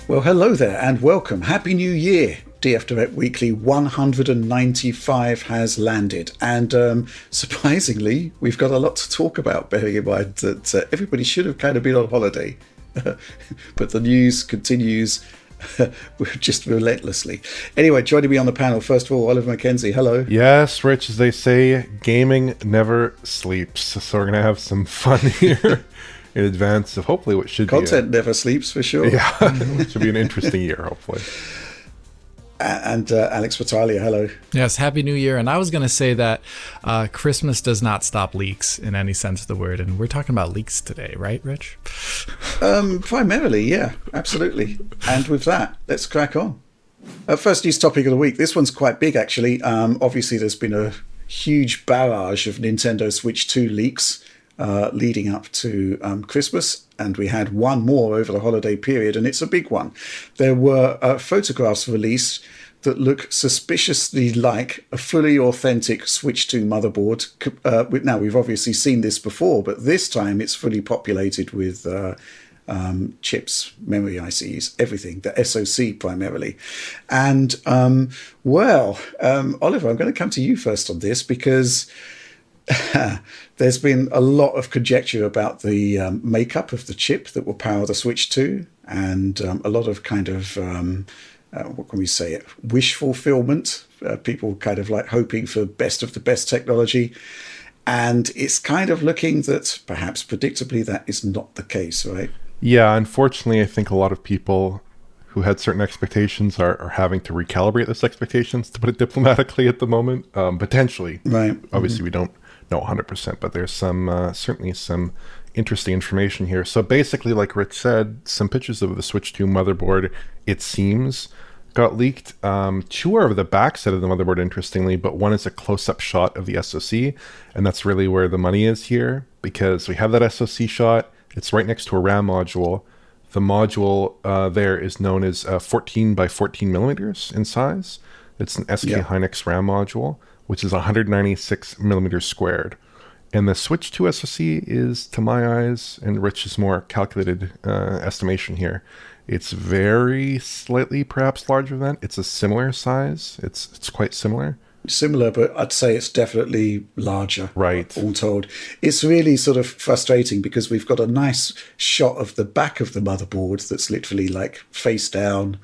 Well, hello there and welcome. Happy New Year. DF Direct Weekly 195 has landed. And surprisingly, we've got a lot to talk about, bearing in mind that everybody should have kind of been on holiday. But the news continues just relentlessly. Anyway, joining me on the panel, first of all, Oliver Mackenzie. Hello. Yes, Rich, as they say, gaming never sleeps. So we're going to have some fun here in advance of hopefully what should Content never sleeps, for sure. Yeah, it should be an interesting year, hopefully. And Alex Battaglia, hello. Yes, Happy New Year. And I was going to say that Christmas does not stop leaks in any sense of the word. And we're talking about leaks today, right, Rich? Primarily, yeah, absolutely. And with that, let's crack on. First news topic of the week. This one's quite big, actually. Obviously, there's been a huge barrage of Nintendo Switch 2 leaks leading up to Christmas. And we had one more over the holiday period, and it's a big one. There were photographs released that look suspiciously like a fully authentic Switch 2 motherboard. Now, we've obviously seen this before, but this time it's fully populated with chips, memory ICs, everything, the SoC primarily. And, Oliver, I'm going to come to you first on this because there's been a lot of conjecture about the makeup of the chip that will power the Switch 2 and a lot of kind of, what can we say, it, wish fulfillment. People kind of like hoping for best of the best technology. And it's kind of looking that perhaps predictably that is not the case, right? Yeah, unfortunately, I think a lot of people who had certain expectations are having to recalibrate those expectations, to put it diplomatically at the moment, potentially. Right. Obviously, we don't know 100%, but there's some certainly some interesting information here. So basically, like Rich said, some pictures of the Switch 2 motherboard, it seems, got leaked. Two are of the backside of the motherboard, interestingly, but one is a close-up shot of the SoC, and that's really where the money is here, because we have that SoC shot. It's right next to a RAM module. The module there is known as 14 by 14 millimeters in size. It's an SK Hynix RAM module, which is 196 millimeters squared. And the Switch 2 SoC is, to my eyes, and Rich's more calculated estimation here, it's very slightly perhaps larger than that. It's a similar size. It's quite similar. Similar, but I'd say it's definitely larger. Right. All told. It's really sort of frustrating because we've got a nice shot of the back of the motherboard that's literally like face down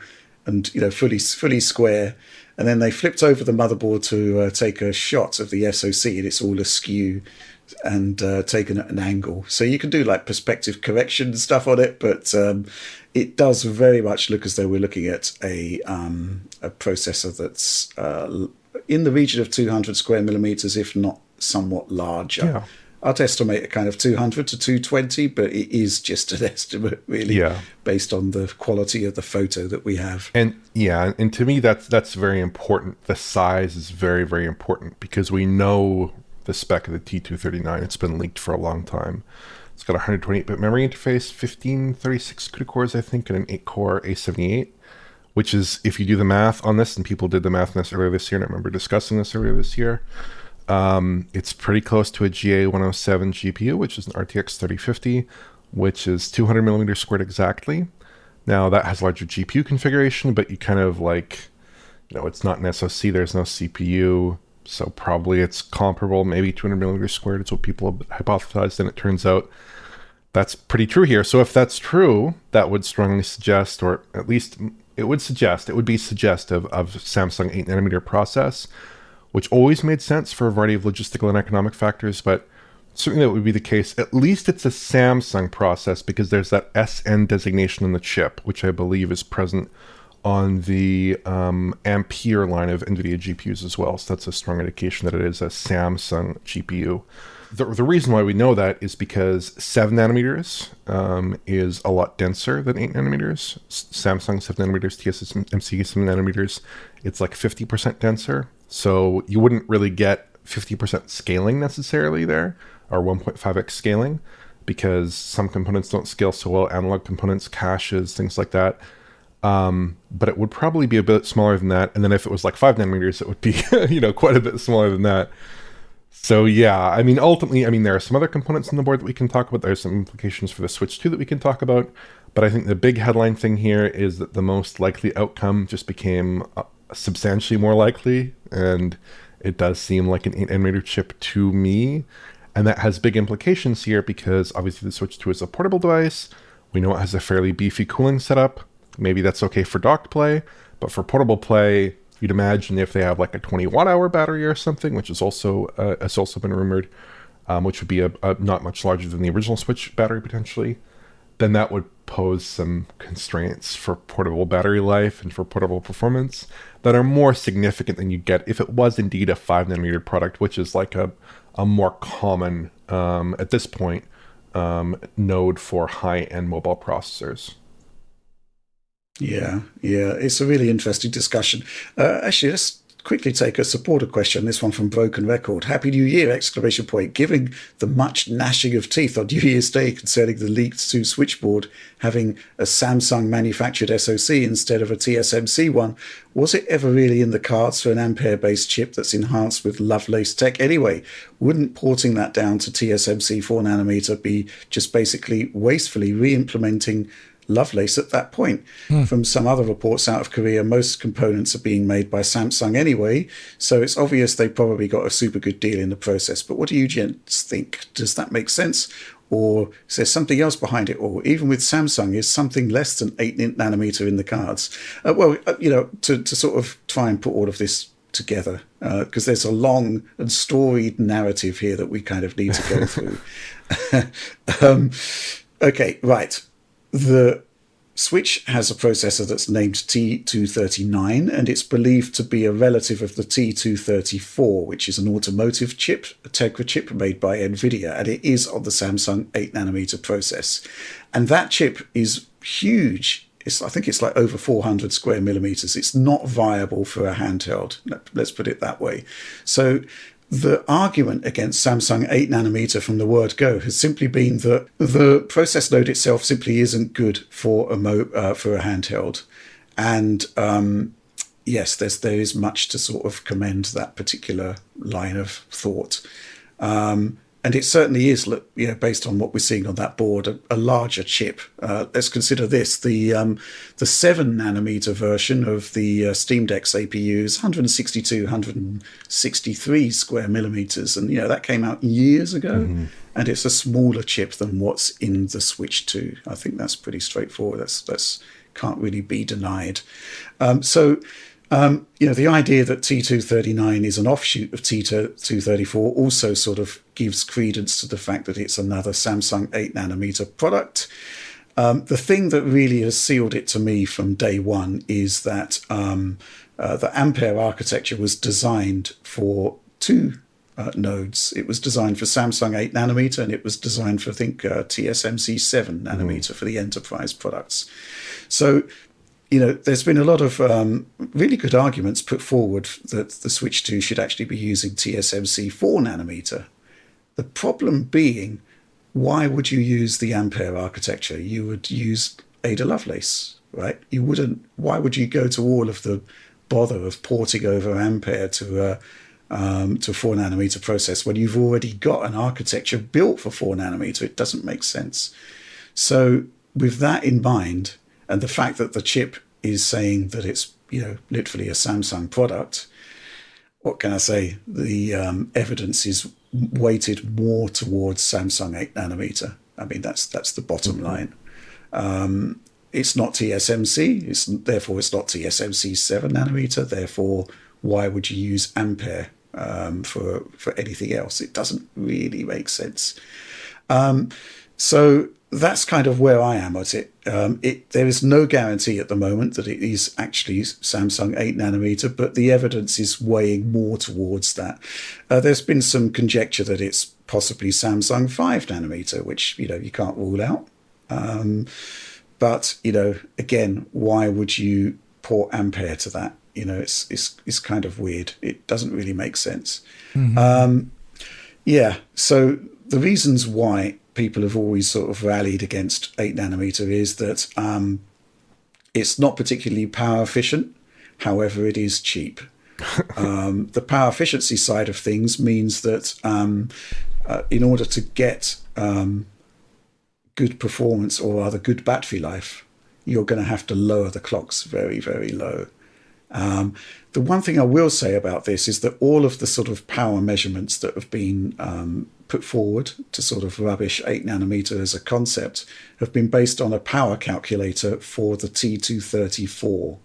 and, you know, fully square. And then they flipped over the motherboard to take a shot of the SoC, and it's all askew and taken at an angle. So you can do like perspective correction and stuff on it, but it does very much look as though we're looking at a processor that's in the region of 200 square millimeters, if not somewhat larger. Yeah. I'd estimate a kind of 200 to 220, but it is just an estimate, really, based on the quality of the photo that we have. And and to me, that's very important. The size is very, very important because we know the spec of the T239. It's been leaked for a long time. It's got a 128-bit memory interface, 1536 CUDA cores, I think, and an 8-core A78, which is, if you do the math on this, and people did the math on this earlier this year, and I remember discussing this earlier this year, it's pretty close to a GA107 GPU, which is an RTX 3050, which is 200 millimeters squared exactly. Now, that has larger GPU configuration, but you kind of like, you know, it's not an SoC, there's no CPU, so probably it's comparable, maybe 200 millimeters squared. It's what people have hypothesized, and it turns out that's pretty true here. So if that's true, that would strongly suggest, or at least it would be suggestive of Samsung 8nm process, which always made sense for a variety of logistical and economic factors, but certainly that would be the case. At least it's a Samsung process because there's that SN designation on the chip, which I believe is present on the Ampere line of NVIDIA GPUs as well. So that's a strong indication that it is a Samsung GPU. The reason why we know that is because 7 nanometers is a lot denser than 8 nanometers. Samsung 7 nanometers, TSMC 7 nanometers, it's like 50% denser. So you wouldn't really get 50% scaling necessarily there, or 1.5x scaling, because some components don't scale so well, analog components, caches, things like that. But it would probably be a bit smaller than that. And then if it was like 5 nanometers, it would be, quite a bit smaller than that. So yeah, I mean, ultimately, there are some other components on the board that we can talk about. There's some implications for the Switch 2 that we can talk about. But I think the big headline thing here is that the most likely outcome just became substantially more likely, and it does seem like an 8nm chip to me. And that has big implications here because obviously the Switch 2 is a portable device. We know it has a fairly beefy cooling setup. Maybe that's okay for docked play, but for portable play, you'd imagine if they have like a 20 watt hour battery or something, which is also has also been rumored, which would be a not much larger than the original Switch battery potentially, then that would pose some constraints for portable battery life and for portable performance that are more significant than you get if it was indeed a 5nm product, which is like a more common, at this point, node for high-end mobile processors. Yeah, it's a really interesting discussion. Actually, let's quickly take a supporter question. This one from Broken Record. Happy New Year! Exclamation point. Given the much gnashing of teeth on New Year's Day concerning the leaked 2 switchboard having a Samsung manufactured SoC instead of a TSMC one, was it ever really in the cards for an Ampere-based chip that's enhanced with Lovelace tech anyway? Wouldn't porting that down to TSMC 4nm be just basically wastefully re-implementing Lovelace at that point? From some other reports out of Korea, most components are being made by Samsung anyway, so it's obvious they probably got a super good deal in the process. But what do you gents think? Does that make sense? Or is there something else behind it? Or even with Samsung, is something less than 8nm in the cards? To sort of try and put all of this together, because there's a long and storied narrative here that we kind of need to go through. Okay, right. The Switch has a processor that's named T239, and it's believed to be a relative of the T234, which is an automotive chip, a Tegra chip made by NVIDIA, and it is on the Samsung 8nm process. And that chip is huge. I think it's like over 400 square millimeters. It's not viable for a handheld, let's put it that way. So the argument against Samsung 8nm from the word go has simply been that the process node itself simply isn't good for a handheld. And yes, there is much to sort of commend that particular line of thought. And it certainly is, based on what we're seeing on that board, a larger chip. Let's consider this: the 7nm version of the Steam Deck's APU is 162, 163 square millimeters, and that came out years ago. And it's a smaller chip than what's in the Switch 2. I think that's pretty straightforward. That's can't really be denied. The idea that T239 is an offshoot of T234 also sort of gives credence to the fact that it's another Samsung 8nm product. The thing that really has sealed it to me from day one is that the Ampere architecture was designed for 2 nodes. It was designed for Samsung 8nm, and it was designed for, I think, TSMC 7nm for the enterprise products. So there's been a lot of really good arguments put forward that the Switch 2 should actually be using TSMC 4nm. The problem being, why would you use the Ampere architecture? You would use Ada Lovelace, right? You wouldn't. Why would you go to all of the bother of porting over Ampere to a 4nm process when you've already got an architecture built for 4nm? It doesn't make sense. So with that in mind, and the fact that the chip is saying that it's, literally a Samsung product, what can I say? The evidence is weighted more towards Samsung 8nm. I mean, that's the bottom line. It's not TSMC. Therefore, it's not TSMC 7nm. Therefore, why would you use Ampere for anything else? It doesn't really make sense. So that's kind of where I am at it. There is no guarantee at the moment that it is actually Samsung 8nm, but the evidence is weighing more towards that. There's been some conjecture that it's possibly Samsung 5nm, which you can't rule out. But again, why would you port Ampere to that? It's kind of weird. It doesn't really make sense. So the reasons why people have always sort of rallied against 8nm is that it's not particularly power efficient. However, it is cheap. The power efficiency side of things means that in order to get good performance or rather good battery life, you're going to have to lower the clocks very, very low. The one thing I will say about this is that all of the sort of power measurements that have been put forward to sort of rubbish 8 nanometer as a concept have been based on a power calculator for the T234.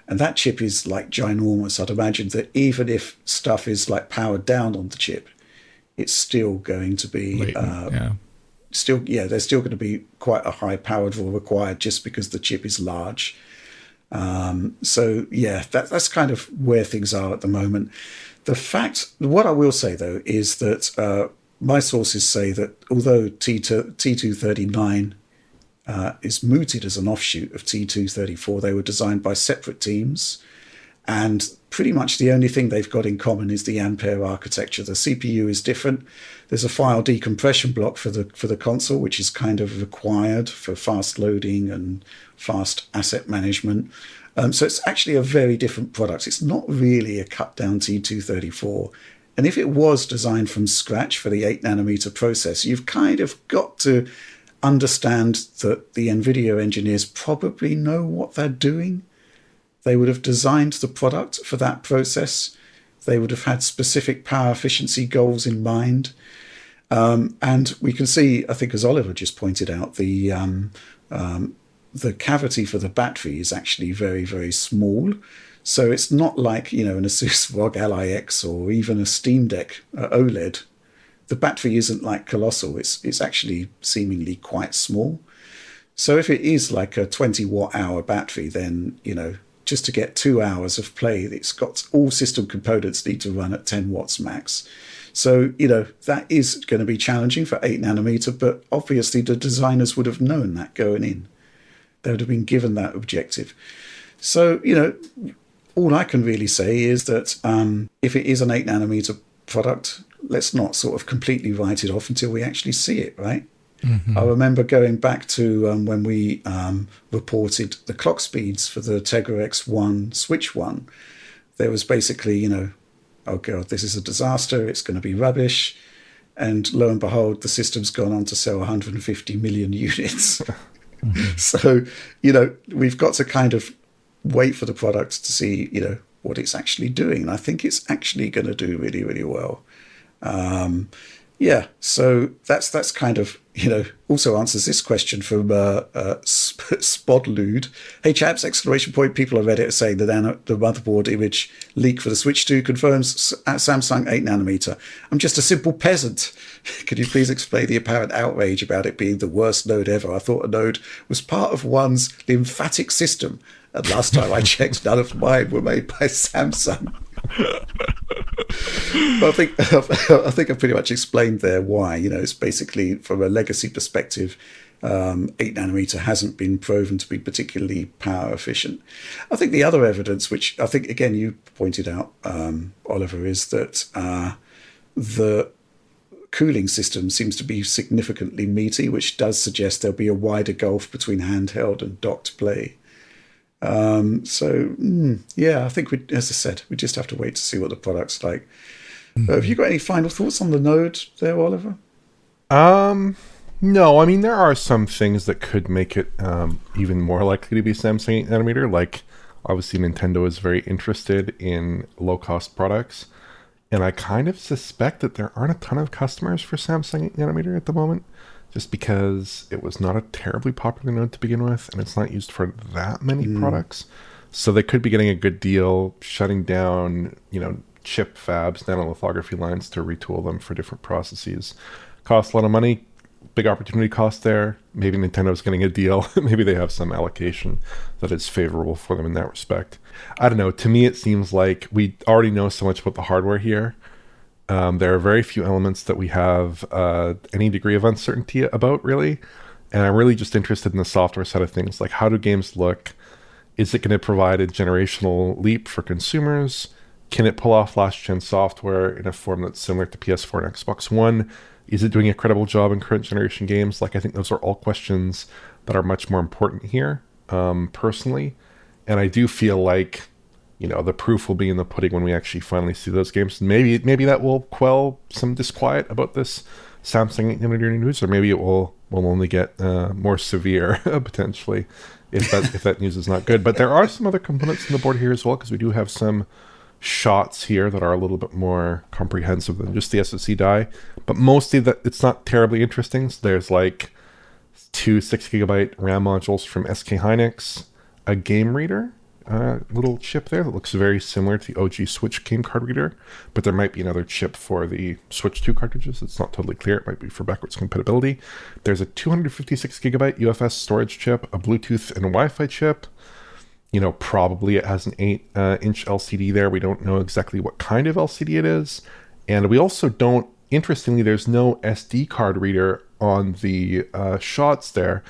And that chip is like ginormous. I'd imagine that even if stuff is like powered down on the chip, it's still going to be there's still going to be quite a high power draw required just because the chip is large. That's kind of where things are at the moment. What I will say though is that my sources say that although T239 is mooted as an offshoot of T234, they were designed by separate teams, and pretty much the only thing they've got in common is the Ampere architecture. The CPU is different. There's a file decompression block for the console, which is kind of required for fast loading and fast asset management. So it's actually a very different product. It's not really a cut down T234. And if it was designed from scratch for the 8 nanometer process, you've kind of got to understand that the NVIDIA engineers probably know what they're doing. They would have designed the product for that process. They would have had specific power efficiency goals in mind. And we can see, I think as Oliver just pointed out, the cavity for the battery is actually very, very small. So it's not like, an Asus ROG Ally X or even a Steam Deck OLED. The battery isn't like colossal. It's actually seemingly quite small. So if it is like a 20 watt hour battery, then, just to get 2 hours of play, it's got all system components need to run at 10 watts max. So, that is going to be challenging for 8 nanometer, but obviously the designers would have known that going in. They would have been given that objective. So, all I can really say is that if it is an 8 nanometer product, let's not sort of completely write it off until we actually see it, right? Mm-hmm. I remember going back to when we reported the clock speeds for the Tegra X1 Switch 1. There was basically, oh God, this is a disaster. It's going to be rubbish. And lo and behold, the system's gone on to sell 150 million units. Mm-hmm. So, we've got to kind of wait for the product to see, what it's actually doing. And I think it's actually going to do really, really well. So that's kind of, also answers this question from Spodlude. Hey chaps, ! People on Reddit are saying that the motherboard image leak for the Switch 2 confirms Samsung 8 nanometer. I'm just a simple peasant. Could you please explain the apparent outrage about it being the worst node ever? I thought a node was part of one's lymphatic system. And last time I checked, none of mine were made by Samsung. I think I've pretty much explained there why. It's basically from a legacy perspective, 8 nanometer hasn't been proven to be particularly power efficient. I think the other evidence, which I think again you pointed out, Oliver, is that the cooling system seems to be significantly meaty, which does suggest there'll be a wider gulf between handheld and docked play. I think as I said, we just have to wait to see what the product's like. Have you got any final thoughts on the node there, Oliver? No, I mean, there are some things that could make it even more likely to be Samsung 8 nanometer. Like, obviously, Nintendo is very interested in low-cost products. And I kind of suspect that there aren't a ton of customers for Samsung 8 nanometer at the moment, just because it was not a terribly popular node to begin with, and it's not used for that many products. So they could be getting a good deal, shutting down, chip fabs, nanolithography lines to retool them for different processes. Costs a lot of money, big opportunity cost there. Maybe Nintendo's getting a deal. Maybe they have some allocation that is favorable for them in that respect. I don't know. To me, it seems like we already know so much about the hardware here. There are very few elements that we have any degree of uncertainty about, really. And I'm really just interested in the software side of things. Like, how do games look? Is it going to provide a generational leap for consumers? Can it pull off last-gen software in a form that's similar to PS4 and Xbox One? Is it doing a credible job in current generation games? Like, I think those are all questions that are much more important here, personally. And I do feel like, the proof will be in the pudding when we actually finally see those games. Maybe that will quell some disquiet about this Samsung 8 nanometer news, or maybe it will will only get more severe potentially if that news is not good. But there are some other components in the board here as well, because we do have some shots here that are a little bit more comprehensive than just the SSD die. But mostly that it's not terribly interesting. So there's like 2 6GB RAM modules from SK Hynix, a game reader, little chip there that looks very similar to the OG Switch game card reader, but there might be another chip for the Switch 2 cartridges. It's not totally clear. It might be for backwards compatibility. There's a 256GB UFS storage chip, a Bluetooth and Wi-Fi chip. Probably it has an 8-inch LCD there. We don't know exactly what kind of LCD it is. And we also don't, interestingly, there's no SD card reader on the shots there.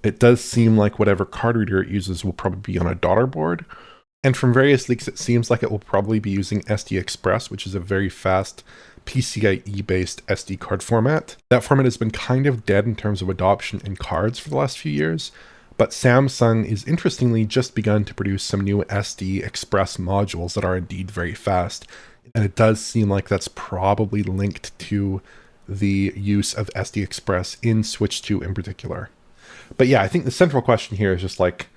It does seem like whatever card reader it uses will probably be on a daughter board. And from various leaks, it seems like it will probably be using SD Express, which is a very fast PCIe-based SD card format. That format has been kind of dead in terms of adoption in cards for the last few years. But Samsung is interestingly just begun to produce some new SD Express modules that are indeed very fast. And it does seem like that's probably linked to the use of SD Express in Switch 2 in particular. But yeah, I think the central question here is just like,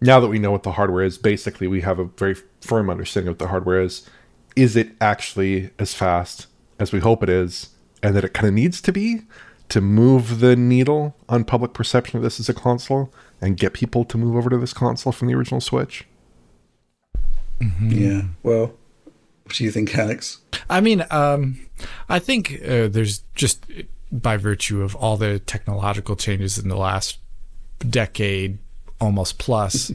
now that we know what the hardware is, basically we have a very firm understanding of what the hardware is. Is it actually as fast as we hope it is, and that it kind of needs to be to move the needle on public perception of this as a console and get people to move over to this console from the original Switch? Mm-hmm. Yeah. Well, what do you think, Alex? I mean, I think there's just, by virtue of all the technological changes in the last decade, almost plus,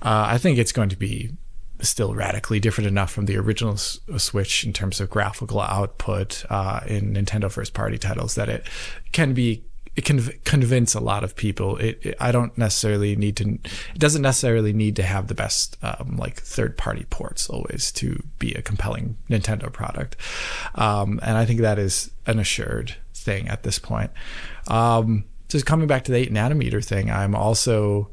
I think it's going to be still radically different enough from the original Switch in terms of graphical output in Nintendo first-party titles that it can convince a lot of people. It doesn't necessarily need to have the best like third-party ports always to be a compelling Nintendo product, and I think that is an assured thing at this point. Just coming back to the 8nm thing, I'm also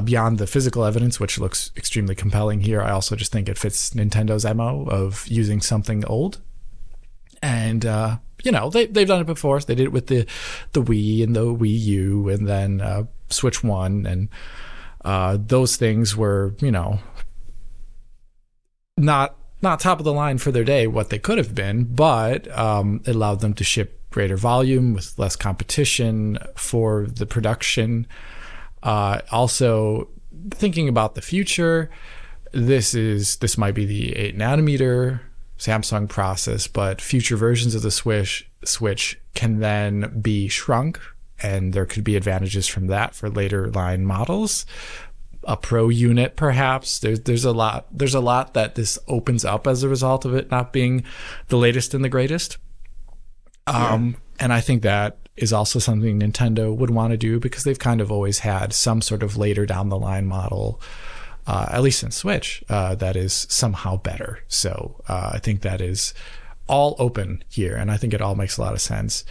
beyond the physical evidence, which looks extremely compelling here. I also just think it fits Nintendo's MO of using something old. And, they've done it before. They did it with the Wii and the Wii U and then Switch 1. And those things were, not top of the line for their day, what they could have been, but it allowed them to ship greater volume with less competition for the production. Also, thinking about the future, this might be the 8nm Samsung process, but future versions of the Switch can then be shrunk, and there could be advantages from that for later line models. A Pro unit, perhaps. There's a lot that this opens up as a result of it not being the latest and the greatest. And I think that is also something Nintendo would want to do, because they've kind of always had some sort of later down the line model, at least in Switch, that is somehow better. So I think that is all open here, and I think it all makes a lot of sense.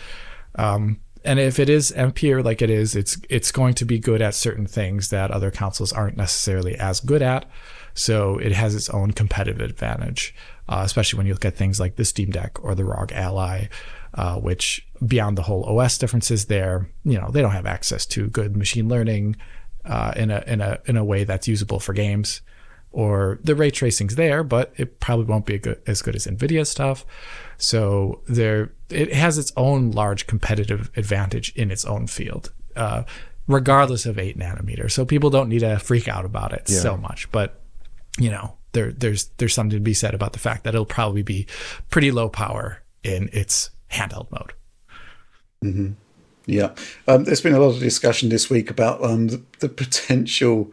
And if it is Ampere like it is, it's going to be good at certain things that other consoles aren't necessarily as good at. So it has its own competitive advantage, especially when you look at things like the Steam Deck or the ROG Ally, which beyond the whole OS differences there, they don't have access to good machine learning in a way that's usable for games. Or the ray tracing's there, but it probably won't be as good as NVIDIA stuff. So it has its own large competitive advantage in its own field, regardless of 8nm. So people don't need to freak out about it so much. But there's something to be said about the fact that it'll probably be pretty low power in its handheld mode. Mm-hmm. Yeah, there's been a lot of discussion this week about the potential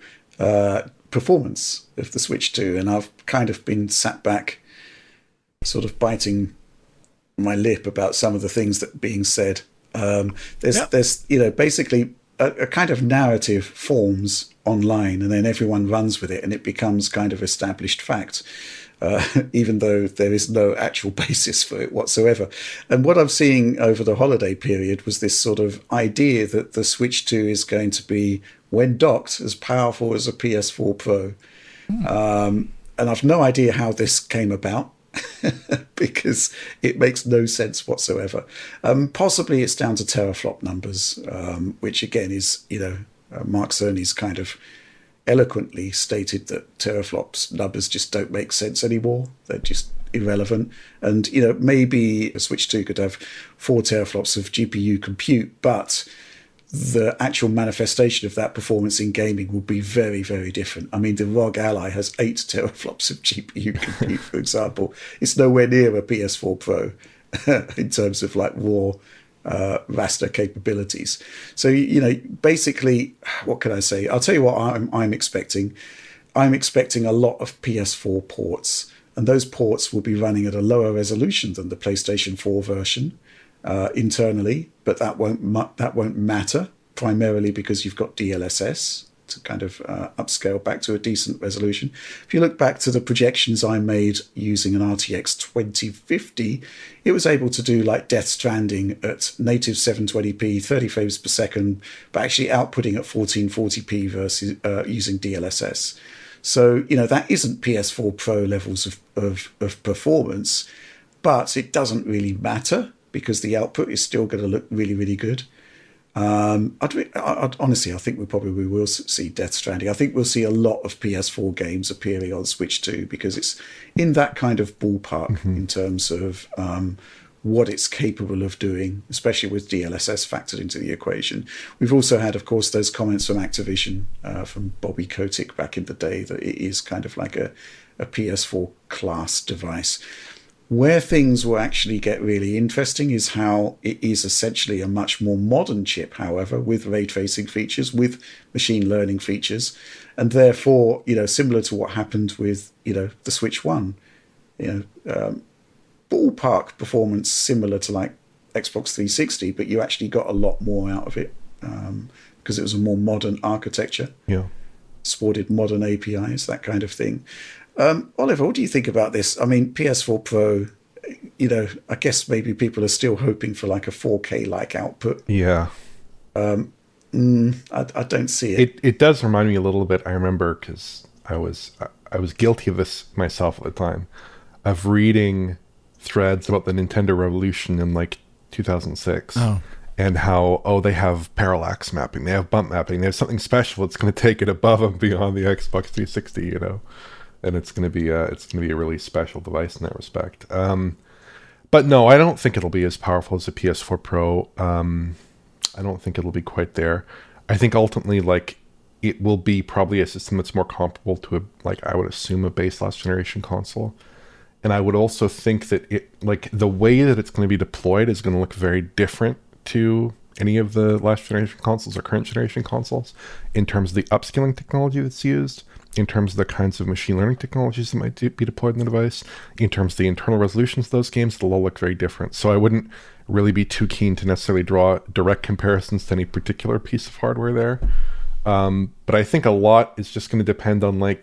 performance of the Switch 2, and I've kind of been sat back sort of biting my lip about some of the things that are being said. There's basically a kind of narrative forms online, and then everyone runs with it, and it becomes kind of established fact, even though there is no actual basis for it whatsoever. And what I'm seeing over the holiday period was this sort of idea that the Switch 2 is going to be, when docked, as powerful as a PS4 Pro. And I've no idea how this came about, because it makes no sense whatsoever. Possibly it's down to teraflop numbers, which again is, Mark Cerny's kind of eloquently stated that teraflops numbers just don't make sense anymore. They're just irrelevant. And, maybe a Switch 2 could have 4 teraflops of GPU compute, but the actual manifestation of that performance in gaming will be very, very different. I mean, the ROG Ally has 8 teraflops of GPU compute, for example. It's nowhere near a PS4 Pro in terms of like raw raster capabilities. So, basically, what can I say? I'll tell you what I'm expecting. I'm expecting a lot of PS4 ports, and those ports will be running at a lower resolution than the PlayStation 4 version internally, but that won't matter, primarily because you've got DLSS to kind of upscale back to a decent resolution. If you look back to the projections I made using an RTX 2050, it was able to do like Death Stranding at native 720p, 30 frames per second, but actually outputting at 1440p versus using DLSS. So, that isn't PS4 Pro levels of performance, but it doesn't really matter because the output is still going to look really, really good. Honestly, I think we probably will see Death Stranding. I think we'll see a lot of PS4 games appearing on Switch 2 because it's in that kind of ballpark in terms of what it's capable of doing, especially with DLSS factored into the equation. We've also had, of course, those comments from Activision, from Bobby Kotick back in the day, that it is kind of like a PS4 class device. Where things will actually get really interesting is how it is essentially a much more modern chip, however, with ray tracing features, with machine learning features, and therefore, similar to what happened with, the Switch 1, ballpark performance similar to like Xbox 360, but you actually got a lot more out of it because it was a more modern architecture. Yeah. Supported modern APIs, that kind of thing. Oliver, what do you think about this? I mean, PS4 Pro, I guess maybe people are still hoping for like a 4K-like output. Yeah. I don't see it. It does remind me a little bit, I remember, because I was guilty of this myself at the time, of reading threads about the Nintendo Revolution in like 2006. Oh. And how, they have parallax mapping, they have bump mapping, they have something special that's going to take it above and beyond the Xbox 360, and it's going to be a really special device in that respect. But no, I don't think it'll be as powerful as the PS4 Pro. I don't think it'll be quite there. I think ultimately, like, it will be probably a system that's more comparable to I would assume a base last generation console. And I would also think that the way that it's going to be deployed is going to look very different to any of the last generation consoles or current generation consoles in terms of the upscaling technology that's used, in terms of the kinds of machine learning technologies that might be deployed in the device, in terms of the internal resolutions of those games, it'll all look very different. So I wouldn't really be too keen to necessarily draw direct comparisons to any particular piece of hardware there. But I think a lot is just going to depend on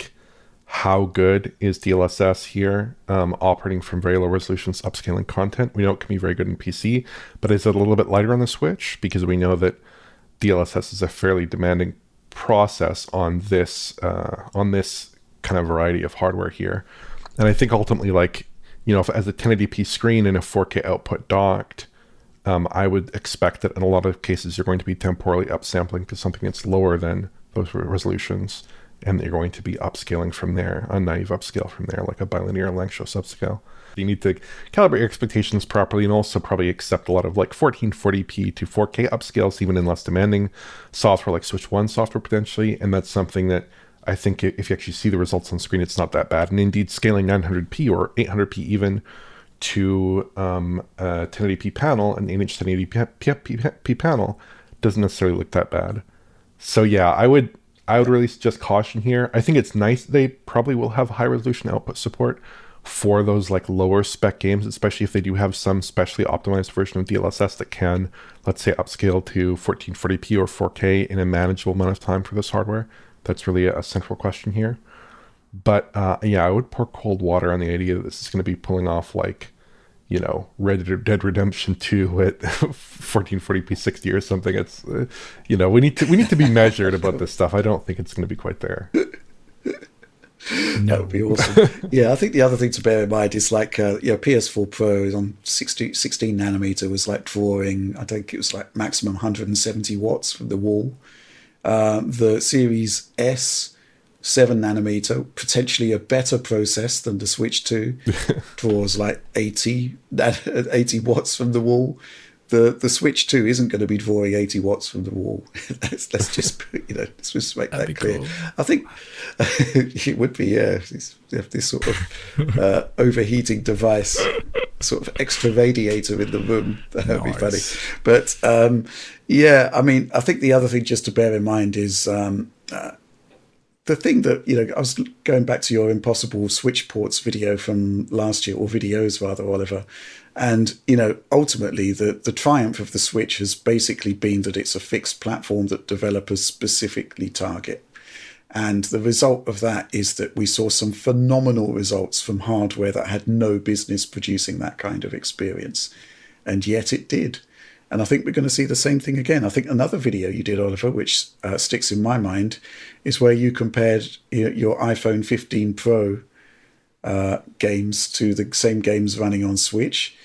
how good is DLSS here, operating from very low resolutions, upscaling content. We know it can be very good in PC, but is it a little bit lighter on the Switch? Because we know that DLSS is a fairly demanding process on this kind of variety of hardware here. And I think ultimately, if as a 1080p screen and a 4K output docked, I would expect that in a lot of cases you're going to be temporally upsampling to something that's lower than those resolutions, and you're going to be upscaling from there, a naive upscale from there, like a bilinear Langshos upscale. You need to calibrate your expectations properly and also probably accept a lot of 1440p to 4K upscales, even in less demanding software like Switch 1 software potentially. And that's something that I think if you actually see the results on screen, it's not that bad. And indeed, scaling 900p or 800p even to a 1080p panel, an 8-inch 1080p panel, doesn't necessarily look that bad. So yeah, I would really just caution here. I think it's nice they probably will have high resolution output support for those lower spec games, especially if they do have some specially optimized version of DLSS that can, let's say, upscale to 1440p or 4K in a manageable amount of time for this hardware. That's really a central question here. But I would pour cold water on the idea that this is going to be pulling off Red Dead Redemption 2 at 1440p 60 or something. It's we need to be measured about this stuff. I don't think it's going to be quite there. That would be awesome. Yeah, I think the other thing to bear in mind is like, PS4 Pro is on 16 nanometer was like drawing, I think it was like maximum 170 watts from the wall. The Series S, 7 nanometer, potentially a better process than the Switch 2, draws like 80 watts from the wall. The Switch 2 isn't going to be drawing 80 watts from the wall. let's just make that clear. Cool. I think it would be, yeah. You have this sort of overheating device, sort of extra radiator in the room. That would be funny. But yeah, I mean, I think the other thing just to bear in mind is the thing that, I was going back to your Impossible Switch ports video from last year, or videos rather, Oliver. And, ultimately the triumph of the Switch has basically been that it's a fixed platform that developers specifically target. And the result of that is that we saw some phenomenal results from hardware that had no business producing that kind of experience. And yet it did. And I think we're going to see the same thing again. I think another video you did, Oliver, which sticks in my mind, is where you compared your iPhone 15 Pro games to the same games running on Switch.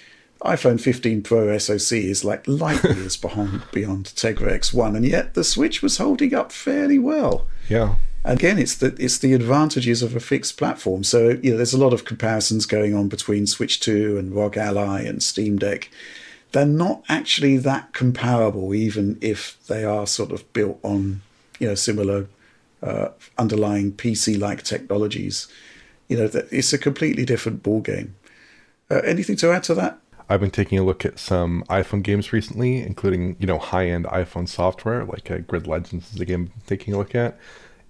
iPhone 15 Pro SoC is like light years beyond Tegra X1, and yet the Switch was holding up fairly well. Yeah. Again, it's the advantages of a fixed platform. So there's a lot of comparisons going on between Switch 2 and ROG Ally and Steam Deck. They're not actually that comparable, even if they are sort of built on similar underlying PC-like technologies. It's a completely different ballgame. Anything to add to that? I've been taking a look at some iPhone games recently, including high-end iPhone software, like Grid Legends is a game I'm taking a look at,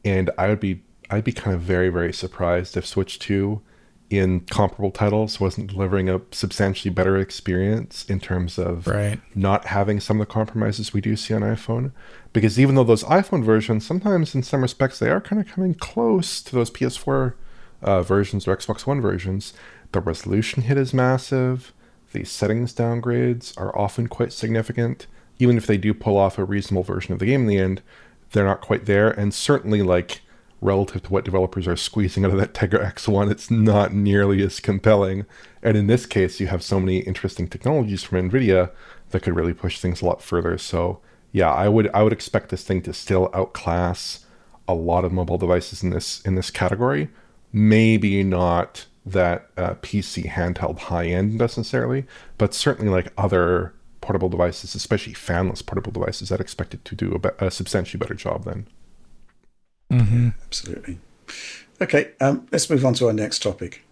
and I'd be kind of very, very surprised if Switch 2 in comparable titles wasn't delivering a substantially better experience in terms of not having some of the compromises we do see on iPhone. Because even though those iPhone versions, sometimes in some respects, they are kind of coming close to those PS4 versions or Xbox One versions, the resolution hit is massive. The settings downgrades are often quite significant. Even if they do pull off a reasonable version of the game in the end, they're not quite there. And certainly, relative to what developers are squeezing out of that Tegra X1, it's not nearly as compelling. And in this case, you have so many interesting technologies from NVIDIA that could really push things a lot further. So yeah, I would expect this thing to still outclass a lot of mobile devices in this category. Maybe not that PC handheld high-end necessarily, but certainly other portable devices, especially fanless portable devices, I'd expect it to do a substantially better job then. Mm-hmm. Absolutely. Okay, let's move on to our next topic.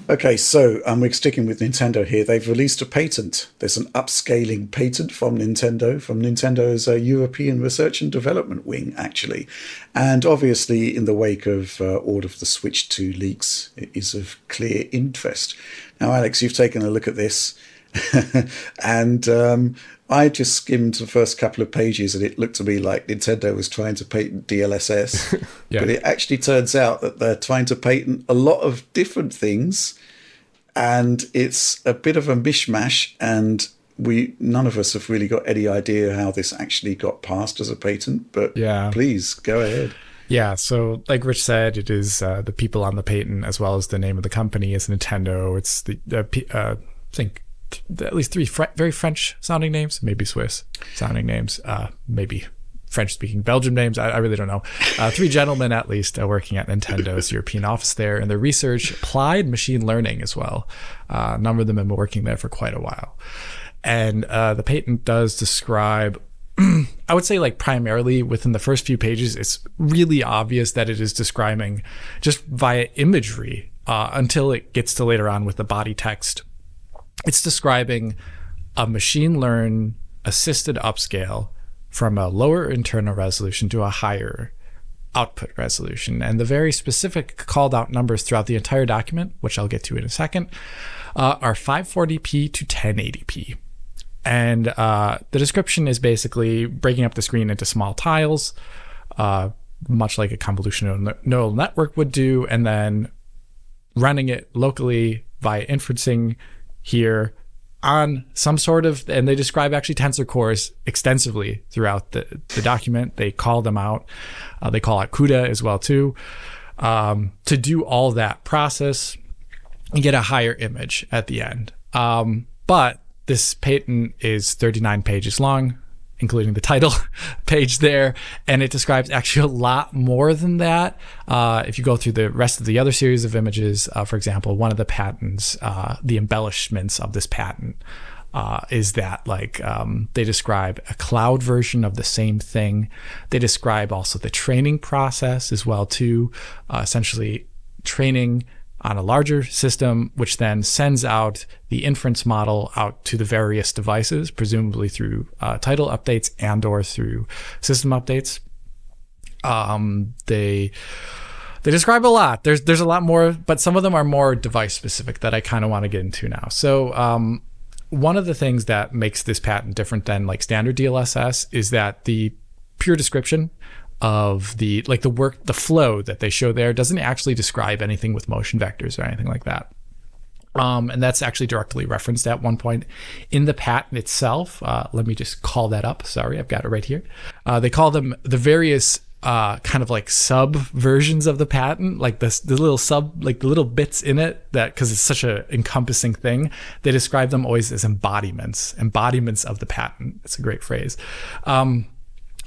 Okay, so we're sticking with Nintendo here. They've released a patent. There's an upscaling patent from Nintendo's European Research and Development Wing, actually. And obviously, in the wake of all of the Switch 2 leaks, it is of clear interest. Now, Alex, you've taken a look at this. And I just skimmed the first couple of pages and it looked to me like Nintendo was trying to patent DLSS. Yeah. But it actually turns out that they're trying to patent a lot of different things, and it's a bit of a mishmash, and none of us have really got any idea how this actually got passed as a patent, but please go ahead. Yeah, so like Rich said, it is the people on the patent as well as the name of the company is Nintendo. It's I think at least three very French sounding names, maybe Swiss sounding names, maybe French speaking Belgium names. I really don't know. Three gentlemen at least working at Nintendo's European office there, and their research applied machine learning as well. A number of them have been working there for quite a while. And the patent does describe, I would say primarily within the first few pages, it's really obvious that it is describing just via imagery until it gets to later on with the body text. It's describing a machine learn assisted upscale from a lower internal resolution to a higher output resolution. And the very specific called out numbers throughout the entire document, which I'll get to in a second, are 540p to 1080p. And the description is basically breaking up the screen into small tiles, much like a convolutional neural network would do, and then running it locally via inferencing here on some sort of, and they describe actually tensor cores extensively throughout the document. They call them out. They call out CUDA as well too. to do all that process and get a higher image at the end. But this patent is 39 pages long, including the title page there, and it describes actually a lot more than that. If you go through the rest of the other series of images, for example, one of the patents, the embellishments of this patent is that they describe a cloud version of the same thing. They describe also the training process as well too, essentially training on a larger system, which then sends out the inference model out to the various devices, presumably through title updates and or through system updates. They describe a lot. There's a lot more, but some of them are more device specific that I kind of want to get into now. So one of the things that makes this patent different than like standard DLSS is that the pure description of the flow that they show there doesn't actually describe anything with motion vectors or anything like that. And that's actually directly referenced at one point in the patent itself. Let me just call that up. Sorry, I've got it right here. They call them the various kind of like sub versions of the patent, like the little bits in it, that because it's such a encompassing thing, they describe them always as embodiments of the patent. It's a great phrase.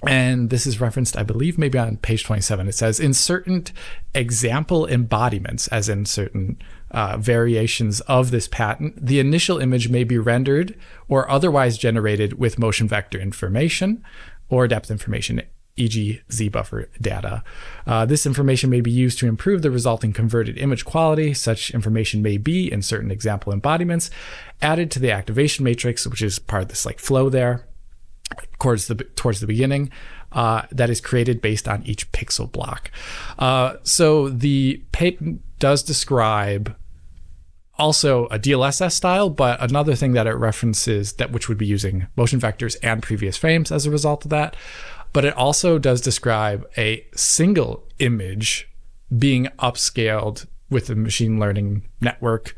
And this is referenced, I believe, maybe on page 27. It says, in certain example embodiments, as in certain variations of this patent, the initial image may be rendered or otherwise generated with motion vector information or depth information, e.g. Z-buffer data. This information may be used to improve the resulting converted image quality. Such information may be, in certain example embodiments, added to the activation matrix, which is part of this like flow there, towards the beginning, that is created based on each pixel block. So the patent does describe also a DLSS style, but another thing that it references, that which would be using motion vectors and previous frames as a result of that. But it also does describe a single image being upscaled with a machine learning network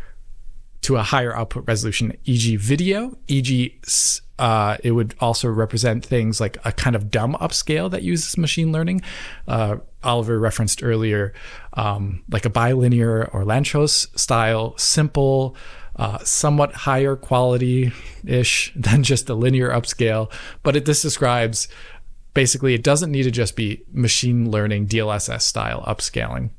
to a higher output resolution, e.g. video, e.g. It would also represent things like a kind of dumb upscale that uses machine learning. Oliver referenced earlier, like a bilinear or Lanczos style, simple, somewhat higher quality-ish than just a linear upscale. But this describes, basically, it doesn't need to just be machine learning DLSS style upscaling.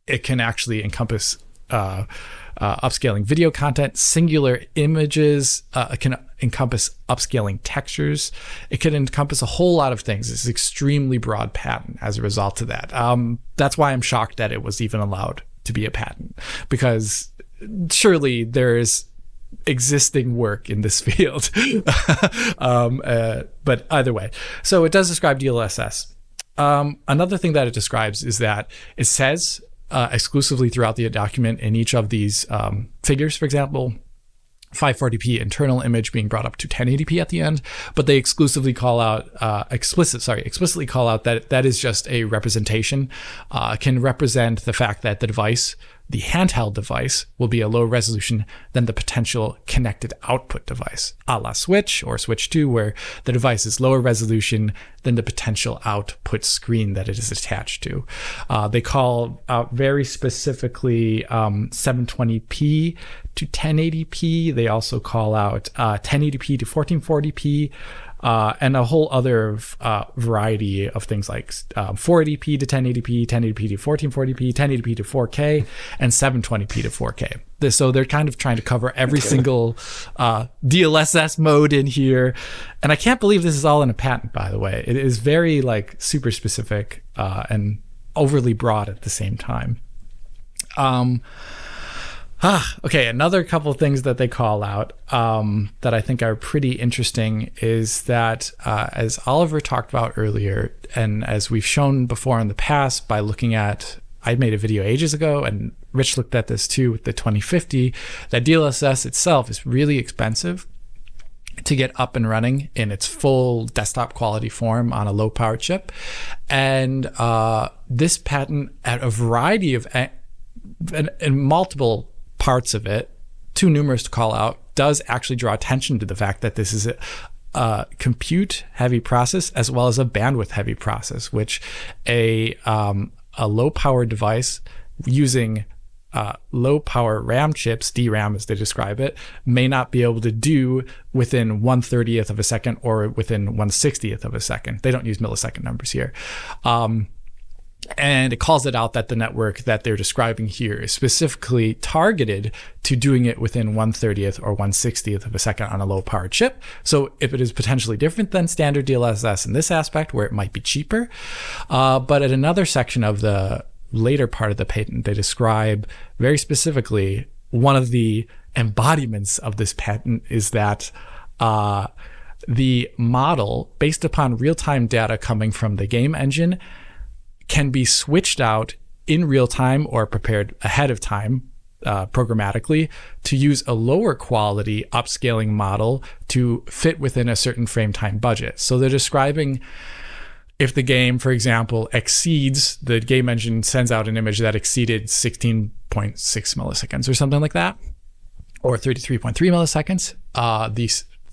It can actually encompass upscaling video content, singular images. It can encompass upscaling textures. It can encompass a whole lot of things. It's an extremely broad patent as a result of that. That's why I'm shocked that it was even allowed to be a patent, because surely there is existing work in this field. But either way, so it does describe DLSS. Another thing that it describes is that it says exclusively throughout the document in each of these figures, for example, 540p internal image being brought up to 1080p at the end, but they explicitly call out that that is just a representation, can represent the fact that the device, the handheld device, will be a lower resolution than the potential connected output device, a la Switch or Switch 2, where the device is lower resolution than the potential output screen that it is attached to. They call out very specifically 720p to 1080p. They also call out 1080p to 1440p. And a whole other variety of things like 480p to 1080p, 1080p to 1440p, 1080p to 4K, and 720p to 4K. So they're kind of trying to cover every single DLSS mode in here. And I can't believe this is all in a patent, by the way. It is very like super specific and overly broad at the same time. Okay, another couple of things that they call out that I think are pretty interesting is that, as Oliver talked about earlier, and as we've shown before in the past by looking at, I made a video ages ago, and Rich looked at this too with the 2050, that DLSS itself is really expensive to get up and running in its full desktop quality form on a low power chip. And this patent, at a variety of, in multiple parts of it, too numerous to call out, does actually draw attention to the fact that this is a compute heavy process as well as a bandwidth heavy process, which a a low power device using low power RAM chips, DRAM as they describe it, may not be able to do within 1/30th of a second or within 1/60th of a second. They don't use millisecond numbers here. And it calls it out that the network that they're describing here is specifically targeted to doing it within 1/30th or 1/60th of a second on a low power chip. So if it is potentially different than standard DLSS in this aspect, where it might be cheaper. But at another section of the later part of the patent, they describe very specifically one of the embodiments of this patent is that the model, based upon real-time data coming from the game engine, can be switched out in real time or prepared ahead of time programmatically to use a lower quality upscaling model to fit within a certain frame time budget. So they're describing if the game, for example, exceeds, the game engine sends out an image that exceeded 16.6 milliseconds or something like that, or 33.3 milliseconds,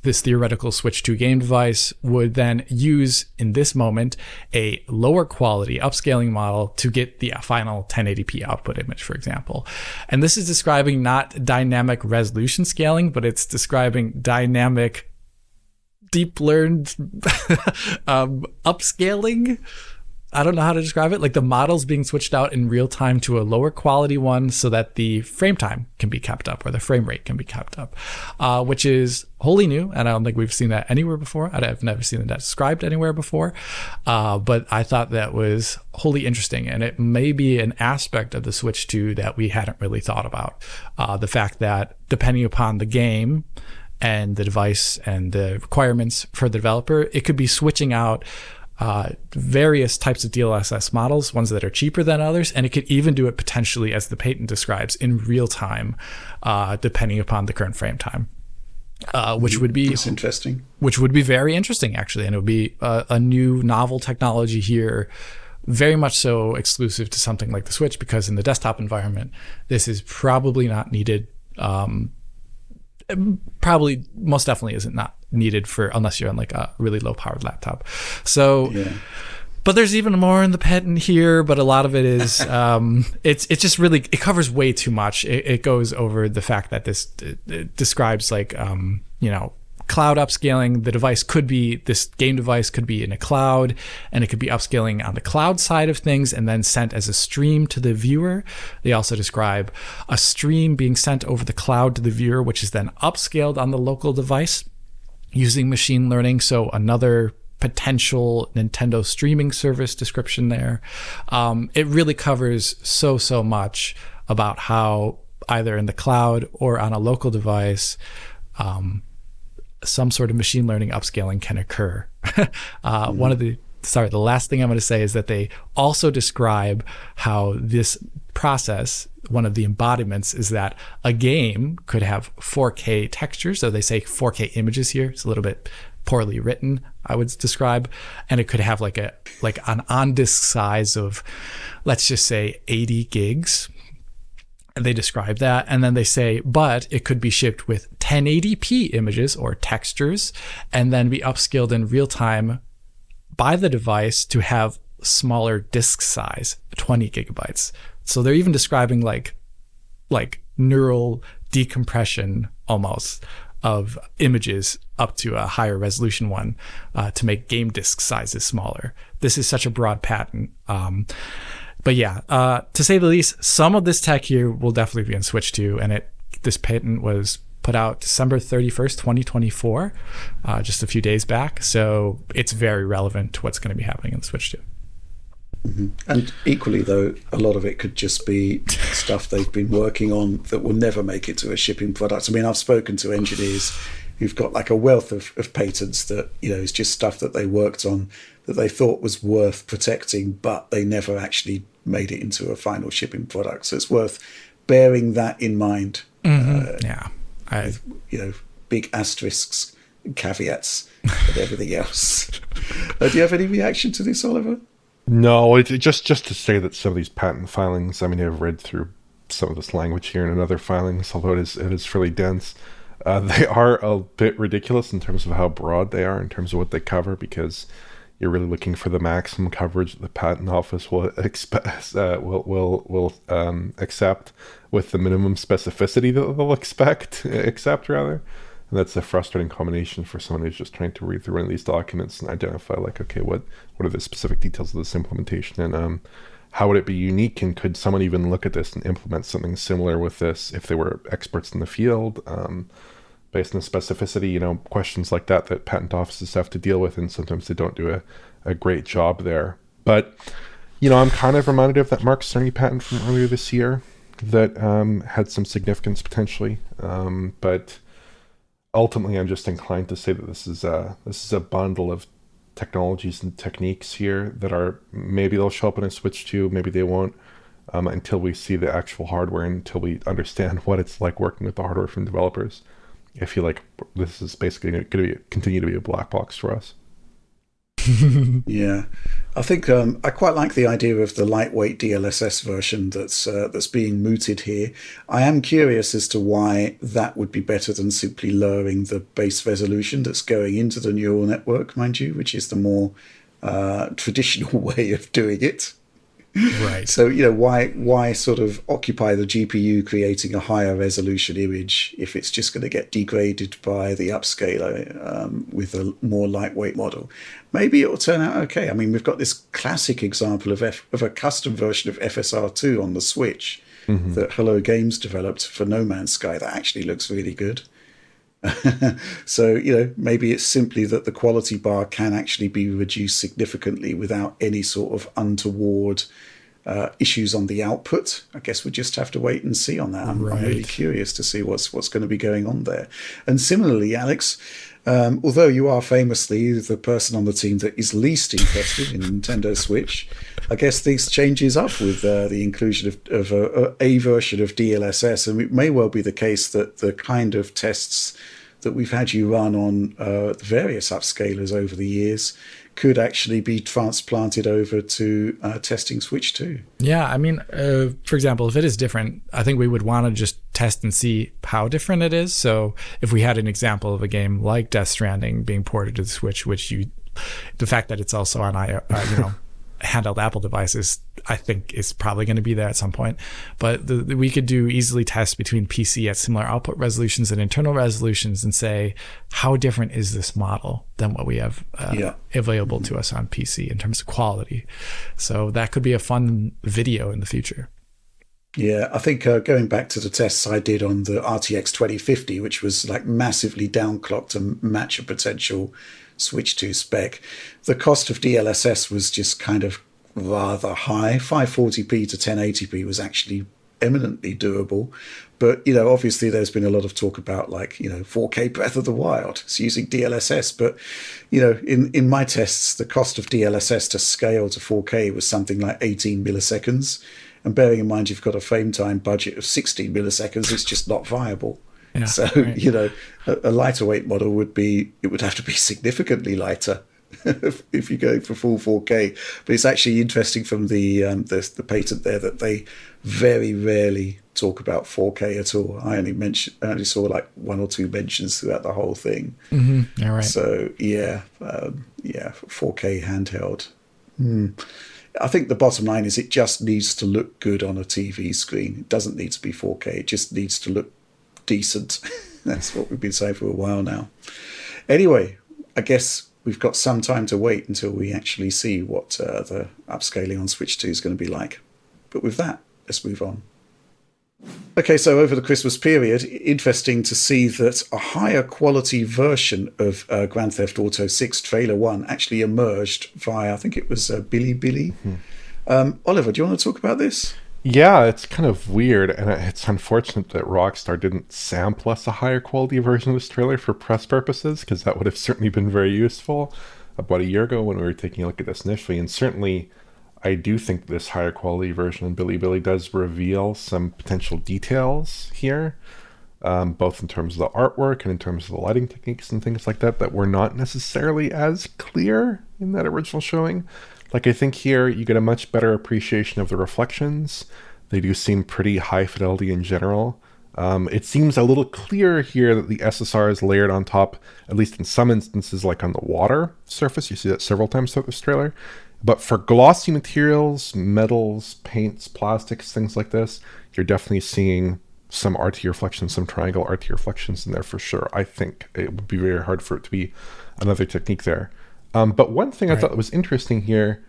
this theoretical switch to game device would then use, in this moment, a lower quality upscaling model to get the final 1080p output image, for example. And this is describing not dynamic resolution scaling, but it's describing dynamic deep learned upscaling. I don't know how to describe it. Like the model's being switched out in real time to a lower quality one so that the frame time can be kept up or the frame rate can be kept up, which is wholly new. And I don't think we've seen that anywhere before. I've never seen that described anywhere before. But I thought that was wholly interesting. And it may be an aspect of the Switch 2 that we hadn't really thought about. The fact that depending upon the game and the device and the requirements for the developer, it could be switching out various types of DLSS models, ones that are cheaper than others, and it could even do it potentially, as the patent describes, in real time, depending upon the current frame time, which would be That's interesting. Which would be very interesting, actually, and it would be a new novel technology here, very much so exclusive to something like the Switch, because in the desktop environment, this is probably not needed. Probably most definitely isn't not needed for unless you're on like a really low powered laptop. So but there's even more in the patent here, but a lot of it is it's just really, it covers way too much. It goes over the fact that it describes like cloud upscaling. The device could be, this game device could be in a cloud, and it could be upscaling on the cloud side of things and then sent as a stream to the viewer. They also describe a stream being sent over the cloud to the viewer, which is then upscaled on the local device using machine learning. So another potential Nintendo streaming service description there. It really covers so much about how either in the cloud or on a local device, some sort of machine learning upscaling can occur. The last thing I'm going to say is that they also describe how this process, one of the embodiments, is that a game could have 4K textures. So they say 4K images here. It's a little bit poorly written, I would describe. And it could have like an on-disk size of, let's just say 80 gigs. They describe that, and then they say, but it could be shipped with 1080p images or textures and then be upscaled in real time by the device to have smaller disk size, 20 gigabytes. So they're even describing like neural decompression almost of images up to a higher resolution one to make game disk sizes smaller. This is such a broad patent. But yeah, to say the least, some of this tech here will definitely be in Switch 2, and this patent was put out December 31st, 2024, just a few days back. So it's very relevant to what's going to be happening in the Switch 2. Mm-hmm. And equally, though, a lot of it could just be stuff they've been working on that will never make it to a shipping product. I mean, I've spoken to engineers who've got like a wealth of patents that, is just stuff that they worked on that they thought was worth protecting, but they never actually made it into a final shipping product. So it's worth bearing that in mind. With, big asterisks and caveats and everything else. Do you have any reaction to this, Oliver? No, just to say that some of these patent filings, I mean, I've read through some of this language here and in other filings, although it is fairly dense. They are a bit ridiculous in terms of how broad they are, in terms of what they cover, because you're really looking for the maximum coverage that the patent office will expect, accept with the minimum specificity that they'll accept rather. And that's a frustrating combination for someone who's just trying to read through one of these documents and identify like, okay, what are the specific details of this implementation, and how would it be unique, and could someone even look at this and implement something similar with this if they were experts in the field, based on the specificity, questions like that patent offices have to deal with, and sometimes they don't do a great job there. But, I'm kind of reminded of that Mark Cerny patent from earlier this year that had some significance potentially. But ultimately, I'm just inclined to say that this is a bundle of technologies and techniques here that are, maybe they'll show up in a Switch 2, maybe they won't, until we see the actual hardware, until we understand what it's like working with the hardware from developers. I feel like this is basically going to continue to be a black box for us. Yeah, I think I quite like the idea of the lightweight DLSS version that's being mooted here. I am curious as to why that would be better than simply lowering the base resolution that's going into the neural network, mind you, which is the more traditional way of doing it. Right. So, why sort of occupy the GPU creating a higher resolution image if it's just going to get degraded by the upscaler with a more lightweight model? Maybe it will turn out okay. I mean, we've got this classic example of a custom version of FSR2 on the Switch that Hello Games developed for No Man's Sky that actually looks really good. So, maybe it's simply that the quality bar can actually be reduced significantly without any sort of untoward issues on the output. I guess we just have to wait and see on that. I'm really curious to see what's going to be going on there. And similarly, Alex, although you are famously the person on the team that is least interested in Nintendo Switch, I guess this changes up with the inclusion of a version of DLSS, and it may well be the case that the kind of tests that we've had you run on the various upscalers over the years could actually be transplanted over to testing Switch 2. Yeah, I mean, for example, if it is different, I think we would want to just test and see how different it is. So if we had an example of a game like Death Stranding being ported to the Switch, the fact that it's also on handheld Apple devices, I think is probably going to be there at some point. But we could do easily tests between PC at similar output resolutions and internal resolutions and say, how different is this model than what we have available to us on PC in terms of quality? So that could be a fun video in the future. Yeah, I think going back to the tests I did on the RTX 2050, which was like massively downclocked to match a potential Switch 2 spec, the cost of DLSS was just kind of rather high. 540p to 1080p was actually eminently doable. But, obviously there's been a lot of talk about 4K Breath of the Wild. It's using DLSS. But, in my tests, the cost of DLSS to scale to 4K was something like 18 milliseconds. And bearing in mind you've got a frame time budget of 16 milliseconds, it's just not viable. Yeah, so, right. A lighter weight model would have to be significantly lighter if you go for full 4K. But it's actually interesting from the patent there that they very rarely talk about 4K at all. I only saw like one or two mentions throughout the whole thing. Mm-hmm. All right. So 4K handheld. I think the bottom line is it just needs to look good on a TV screen. It doesn't need to be 4K. It just needs to look decent. That's what we've been saying for a while now. Anyway, I guess we've got some time to wait until we actually see what the upscaling on Switch 2 is going to be like. But with that, let's move on. Okay, so over the Christmas period, interesting to see that a higher quality version of Grand Theft Auto 6 Trailer 1 actually emerged via, I think it was Bilibili. Oliver, do you want to talk about this? Yeah, it's kind of weird, and it's unfortunate that Rockstar didn't sample us a higher quality version of this trailer for press purposes, because that would have certainly been very useful about a year ago when we were taking a look at this initially. And certainly, I do think this higher quality version of Bilibili does reveal some potential details here, both in terms of the artwork and in terms of the lighting techniques and things like that were not necessarily as clear in that original showing. Like, I think here you get a much better appreciation of the reflections. They do seem pretty high fidelity in general. It seems a little clearer here that the SSR is layered on top, at least in some instances, like on the water surface. You see that several times throughout this trailer. But for glossy materials, metals, paints, plastics, things like this, you're definitely seeing some RT reflections, some triangle RT reflections in there for sure. I think it would be very hard for it to be another technique there. But one thing I thought was interesting here,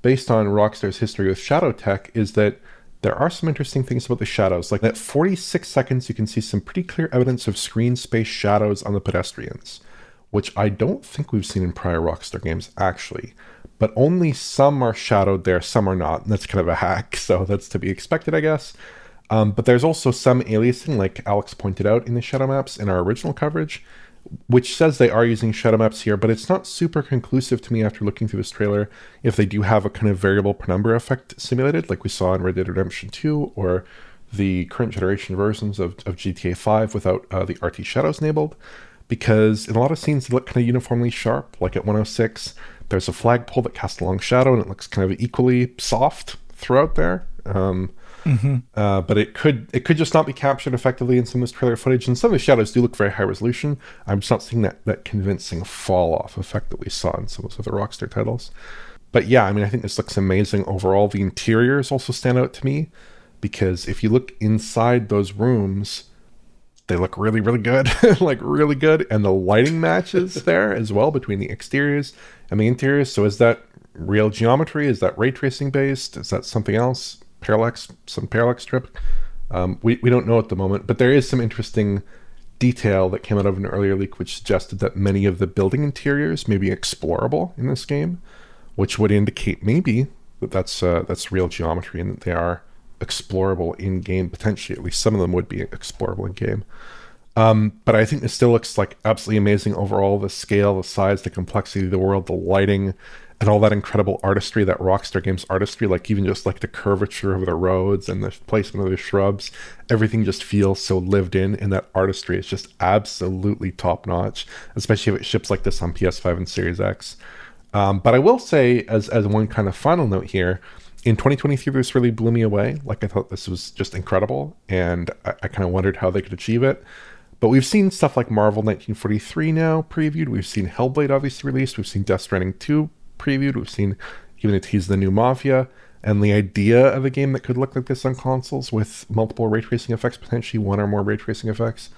based on Rockstar's history with shadow tech, is that there are some interesting things about the shadows. Like at 46 seconds, you can see some pretty clear evidence of screen space shadows on the pedestrians, which I don't think we've seen in prior Rockstar games, actually. But only some are shadowed there, some are not. And that's kind of a hack, so that's to be expected, I guess. But there's also some aliasing, like Alex pointed out in the shadow maps in our original coverage, which says they are using shadow maps here, but it's not super conclusive to me after looking through this trailer if they do have a kind of variable penumbra effect simulated, like we saw in Red Dead Redemption 2 or the current generation versions of GTA 5 without the RT shadows enabled. Because in a lot of scenes, they look kind of uniformly sharp, like at 106. There's a flagpole that casts a long shadow, and it looks kind of equally soft throughout there. But it could just not be captured effectively in some of this trailer footage. And some of the shadows do look very high resolution. I'm just not seeing that convincing fall off effect that we saw in some of the Rockstar titles. But yeah, I mean, I think this looks amazing overall. The interiors also stand out to me, because if you look inside those rooms, they look really, really good, like really good. And the lighting matches there as well between the exteriors and the interiors. So is that real geometry? Is that ray tracing based? Is that something else? Some parallax strip? We don't know at the moment, but there is some interesting detail that came out of an earlier leak which suggested that many of the building interiors may be explorable in this game, which would indicate maybe that that's real geometry and that they are explorable in game. Potentially, at least some of them would be explorable in game. But I think this still looks like absolutely amazing overall. The scale, the size, the complexity of the world, the lighting, and all that incredible artistry, that Rockstar Games artistry, like even just like the curvature of the roads and the placement of the shrubs, everything just feels so lived in, and that artistry is just absolutely top notch, especially if it ships like this on PS5 and Series X. But I will say, as one kind of final note here, in 2023, this really blew me away. Like, I thought this was just incredible, and I kind of wondered how they could achieve it. But we've seen stuff like Marvel 1943 now previewed. We've seen Hellblade obviously released. We've seen Death Stranding 2 previewed. We've seen even a tease of the new Mafia. And the idea of a game that could look like this on consoles with multiple ray tracing effects, potentially one or more ray tracing effects,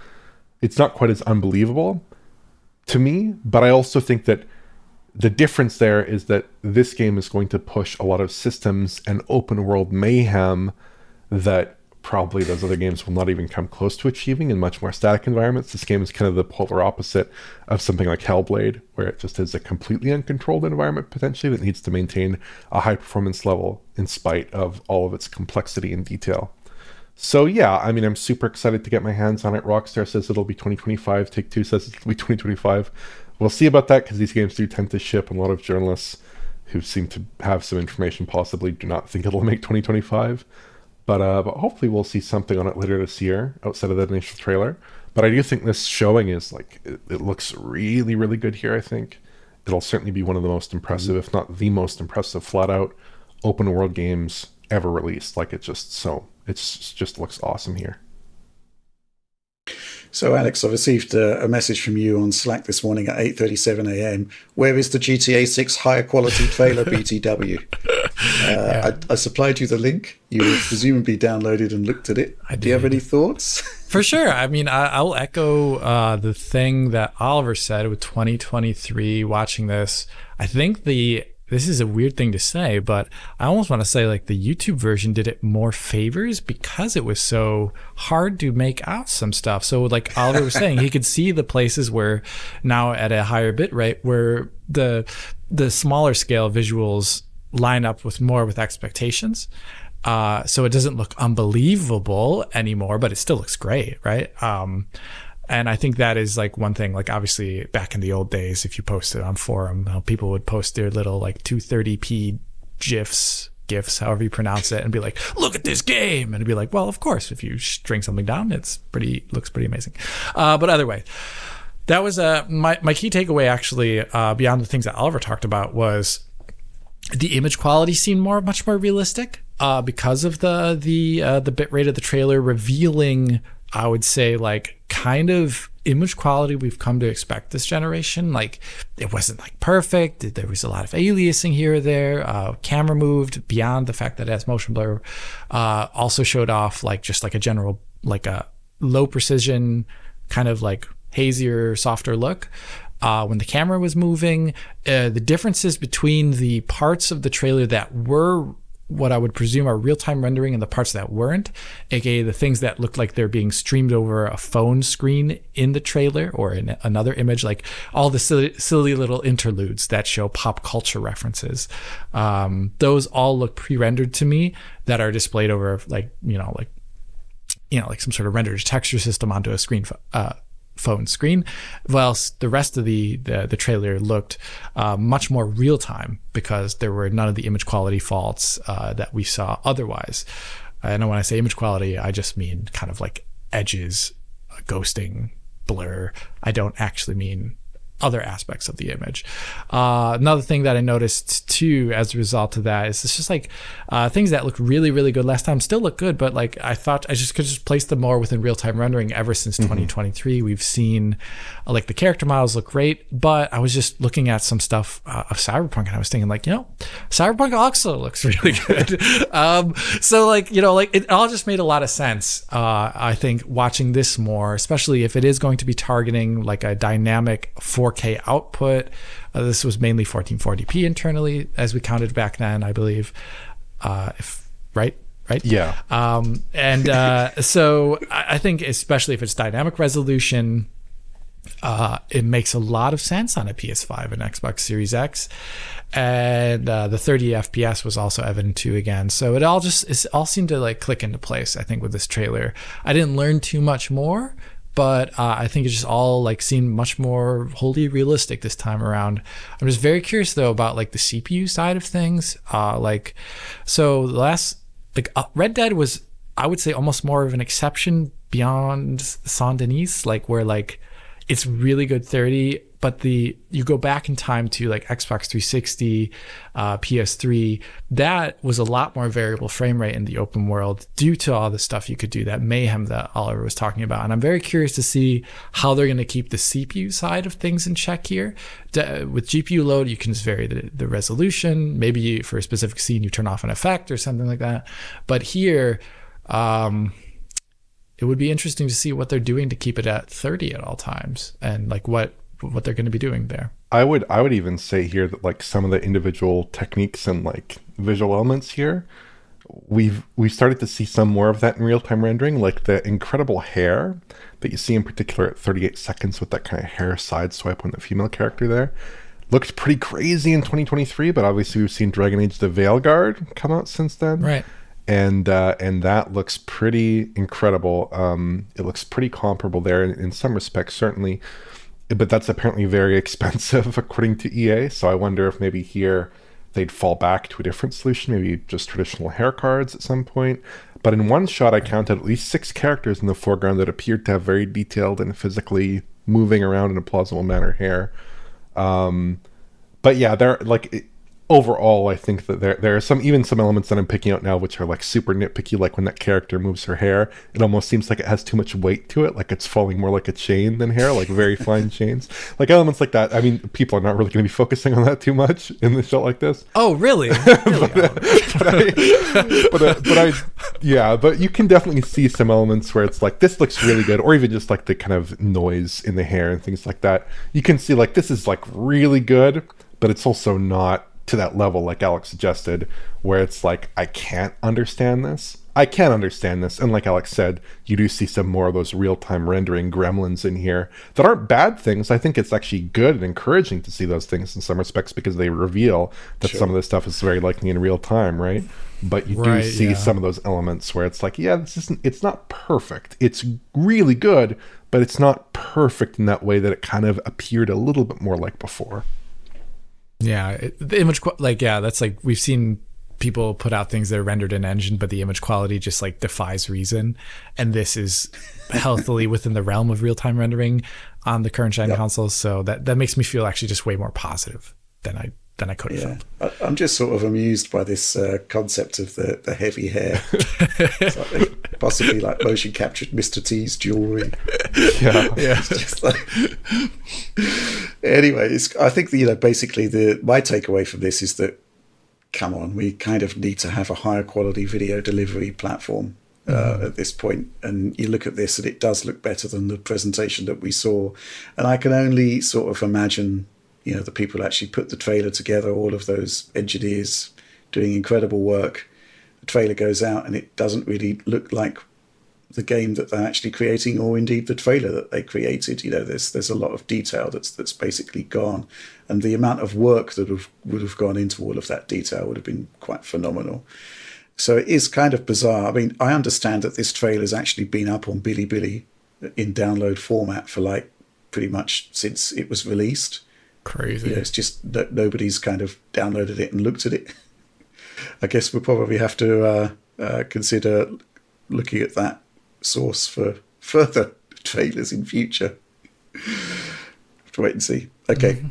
it's not quite as unbelievable to me. But I also think that the difference there is that this game is going to push a lot of systems and open world mayhem that probably those other games will not even come close to achieving in much more static environments. This game is kind of the polar opposite of something like Hellblade, where it just is a completely uncontrolled environment potentially that needs to maintain a high performance level in spite of all of its complexity and detail. So yeah, I mean, I'm super excited to get my hands on it. Rockstar says it'll be 2025. Take-Two says it'll be 2025. We'll see about that, because these games do tend to ship, and a lot of journalists who seem to have some information possibly do not think it'll make 2025. But hopefully we'll see something on it later this year outside of that initial trailer. But I do think this showing is like, it looks really, really good here. I think it'll certainly be one of the most impressive, if not the most impressive, flat out open world games ever released. Like, it just looks awesome here. So, Alex, I received a message from you on Slack this morning at 8:37 a.m. Where is the GTA 6 higher quality trailer BTW? I supplied you the link. You have presumably downloaded and looked at it. Do you have any thoughts? For sure. I mean, I'll echo the thing that Oliver said with 2023 watching this. I think this is a weird thing to say, but I almost want to say like the YouTube version did it more favors because it was so hard to make out some stuff. So like Oliver was saying, he could see the places where now at a higher bit rate where the smaller scale visuals line up with expectations. So it doesn't look unbelievable anymore, but it still looks great, right? And I think that is like one thing, like obviously back in the old days, if you posted on forum, people would post their little like 230p GIFs, however you pronounce it, and be like, look at this game. And it'd be like, well, of course, if you string something down, looks pretty amazing. But either way, that was my key takeaway actually, beyond the things that Oliver talked about, was the image quality seemed much more realistic because of the bit rate of the trailer revealing I would say like kind of image quality we've come to expect this generation. Like it wasn't like perfect. There was a lot of aliasing here or there. Camera moved beyond the fact that it has motion blur. Also showed off like just like a general, like a low precision kind of like hazier, softer look. When the camera was moving, the differences between the parts of the trailer that were what I would presume are real-time rendering and the parts that weren't, aka the things that looked like they're being streamed over a phone screen in the trailer or in another image, like all the silly little interludes that show pop culture references. Those all look pre-rendered to me that are displayed over like some sort of rendered texture system onto a screen phone screen, whilst the rest of the trailer looked much more real time because there were none of the image quality faults that we saw otherwise. And when I say image quality, I just mean kind of like edges, ghosting, blur. I don't actually mean other aspects of the image. Another thing that I noticed too as a result of that is it's just like things that looked really, really good last time still look good, but like I thought I just could just place them more within real-time rendering ever since 2023. We've seen like the character models look great, but I was just looking at some stuff of Cyberpunk and I was thinking like, Cyberpunk also looks really good. So like, like it all just made a lot of sense. I think watching this more, especially if it is going to be targeting like a dynamic 4K output. This was mainly 1440p internally, as we counted back then, I believe. Right? Yeah. So I think especially if it's dynamic resolution, it makes a lot of sense on a PS5 and Xbox Series X. And the 30 FPS was also evident too again. So it all seemed to like click into place, I think, with this trailer. I didn't learn too much more, but I think it just all like seemed much more wholly realistic this time around. I'm just very curious though about like the CPU side of things. So the last Red Dead was, I would say, almost more of an exception beyond Saint Denis, like where like it's really good 30, but you go back in time to like Xbox 360, PS3, that was a lot more variable frame rate in the open world due to all the stuff you could do, that mayhem that Oliver was talking about. And I'm very curious to see how they're going to keep the CPU side of things in check here. With GPU load, you can just vary the resolution. Maybe for a specific scene, you turn off an effect or something like that. But here, it would be interesting to see what they're doing to keep it at 30 at all times, and like what they're going to be doing there. I would even say here that like some of the individual techniques and like visual elements here, we've started to see some more of that in real-time rendering, like the incredible hair that you see in particular at 38 seconds with that kind of hair side swipe on the female character there. Looked pretty crazy in 2023, but obviously we've seen Dragon Age the Veilguard come out since then. Right. And that looks pretty incredible. It looks pretty comparable there in some respects, certainly. But that's apparently very expensive, according to EA. So I wonder if maybe here they'd fall back to a different solution, maybe just traditional hair cards at some point. But in one shot, I counted at least 6 characters in the foreground that appeared to have very detailed and physically moving around in a plausible manner hair. But yeah, they're like... Overall, I think that there are some elements that I'm picking out now which are like super nitpicky, like when that character moves her hair, it almost seems like it has too much weight to it, like it's falling more like a chain than hair, like very fine chains. Like elements like that. I mean, people are not really going to be focusing on that too much in a shot like this. Oh, really? But you can definitely see some elements where it's like, this looks really good, or even just like the kind of noise in the hair and things like that. You can see like, this is like really good, but it's also not to that level, like Alex suggested, where it's like, I can't understand this. And like Alex said, you do see some more of those real-time rendering gremlins in here that aren't bad things. I think it's actually good and encouraging to see those things in some respects, because they reveal that some of this stuff is very likely in real time, right? But you do see some of those elements where it's like, it's not perfect. It's really good, but it's not perfect in that way that it kind of appeared a little bit more like before. Yeah, the image, that's like, we've seen people put out things that are rendered in engine, but the image quality just like defies reason. And this is healthily within the realm of real-time rendering on the current gen consoles. So that makes me feel actually just way more positive than I could have felt. I'm just sort of amused by this concept of the heavy hair. It's like they've possibly like motion captured Mr. T's jewelry. Yeah. It's just like... Anyways, I think basically my takeaway from this is that, come on, we kind of need to have a higher quality video delivery platform at this point. And you look at this and it does look better than the presentation that we saw. And I can only sort of imagine, the people who actually put the trailer together, all of those engineers doing incredible work. The trailer goes out and it doesn't really look like the game that they're actually creating, or indeed the trailer that they created. There's a lot of detail that's basically gone, and the amount of work that would have gone into all of that detail would have been quite phenomenal. So it is kind of bizarre. I mean, I understand that this trailer's actually been up on Bilibili in download format for like pretty much since it was released. Crazy. It's just that nobody's kind of downloaded it and looked at it. I guess we'll probably have to consider looking at that source for further trailers in future. Have to wait and see. Okay,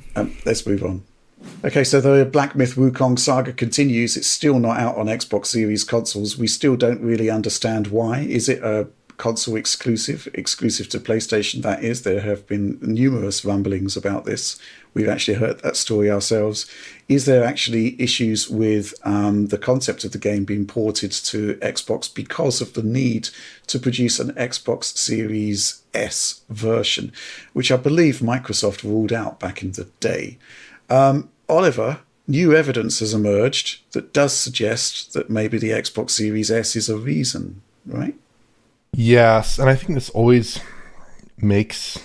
let's move on. Okay, so the Black Myth Wukong saga continues. It's still not out on Xbox Series consoles. We still don't really understand why. Is it a console exclusive to PlayStation? That is, there have been numerous rumblings about this. We've actually heard that story ourselves. Is there actually issues with the concept of the game being ported to Xbox because of the need to produce an Xbox Series S version, which I believe Microsoft ruled out back in the day? Oliver, new evidence has emerged that does suggest that maybe the Xbox Series S is a reason, right? Yes, and I think this always makes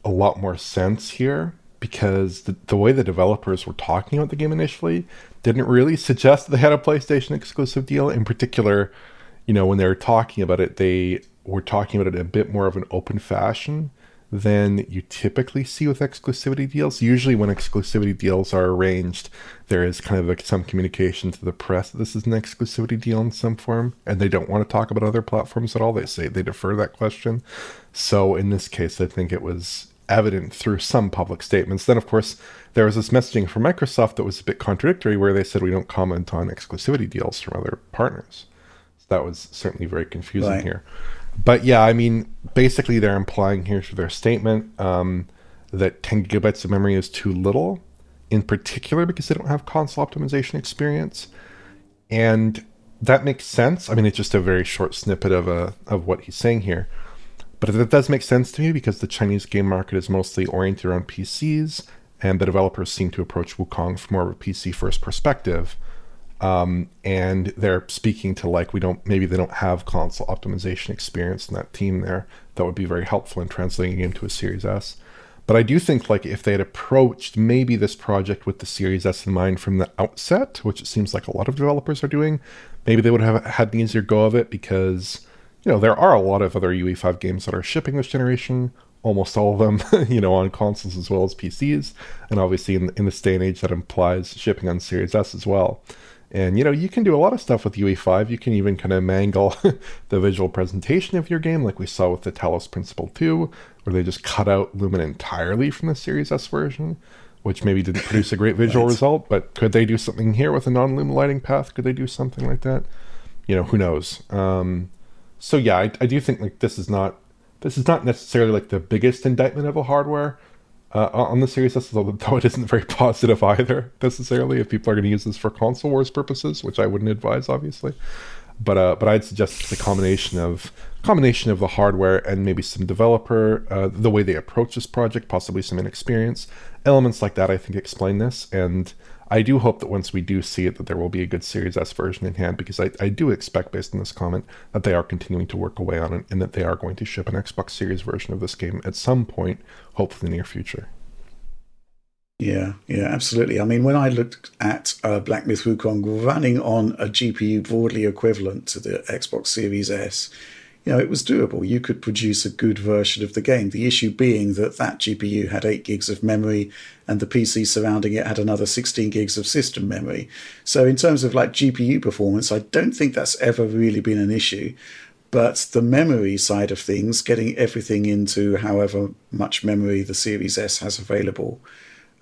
a lot more sense here, because the way the developers were talking about the game initially didn't really suggest they had a PlayStation exclusive deal. In particular, when they were talking about it, they were talking about it in a bit more of an open fashion than you typically see with exclusivity deals. Usually when exclusivity deals are arranged, there is kind of like some communication to the press that this is an exclusivity deal in some form, and they don't want to talk about other platforms at all. They say they defer that question. So in this case, I think it was evident through some public statements. Then, of course, there was this messaging from Microsoft that was a bit contradictory, where they said we don't comment on exclusivity deals from other partners. So that was certainly very confusing here. But yeah, I mean, basically they're implying here through their statement that 10 gigabytes of memory is too little, in particular because they don't have console optimization experience. And that makes sense. I mean, it's just a very short snippet of what he's saying here. But it does make sense to me, because the Chinese game market is mostly oriented around PCs, and the developers seem to approach Wukong from more of a PC-first perspective. And they're speaking to maybe they don't have console optimization experience in that team there. That would be very helpful in translating a game to a Series S. But I do think if they had approached maybe this project with the Series S in mind from the outset, which it seems like a lot of developers are doing, maybe they would have had an easier go of it, because there are a lot of other UE5 games that are shipping this generation, almost all of them, on consoles as well as PCs. And obviously in this day and age, that implies shipping on Series S as well. And, you can do a lot of stuff with UE5. You can even kind of mangle the visual presentation of your game, like we saw with the Talos Principle 2, where they just cut out Lumen entirely from the Series S version, which maybe didn't produce a great visual result. But could they do something here with a non-Lumen lighting path? Could they do something like that? Who knows? So yeah, I do think this is not necessarily the biggest indictment of a hardware on the Series S, though it isn't very positive either necessarily, if people are going to use this for console wars purposes, which I wouldn't advise, obviously. But I'd suggest the combination of the hardware and maybe some developer, the way they approach this project, possibly some inexperience, elements like that, I think explain this. And I do hope that once we do see it, that there will be a good Series S version in hand, because I do expect, based on this comment, that they are continuing to work away on it, and that they are going to ship an Xbox Series version of this game at some point, hopefully in the near future. Yeah, absolutely. I mean, when I looked at Black Myth Wukong running on a GPU broadly equivalent to the Xbox Series S, it was doable. You could produce a good version of the game. The issue being that GPU had 8 gigs of memory, and the PC surrounding it had another 16 gigs of system memory. So in terms of GPU performance, I don't think that's ever really been an issue. But the memory side of things, getting everything into however much memory the Series S has available,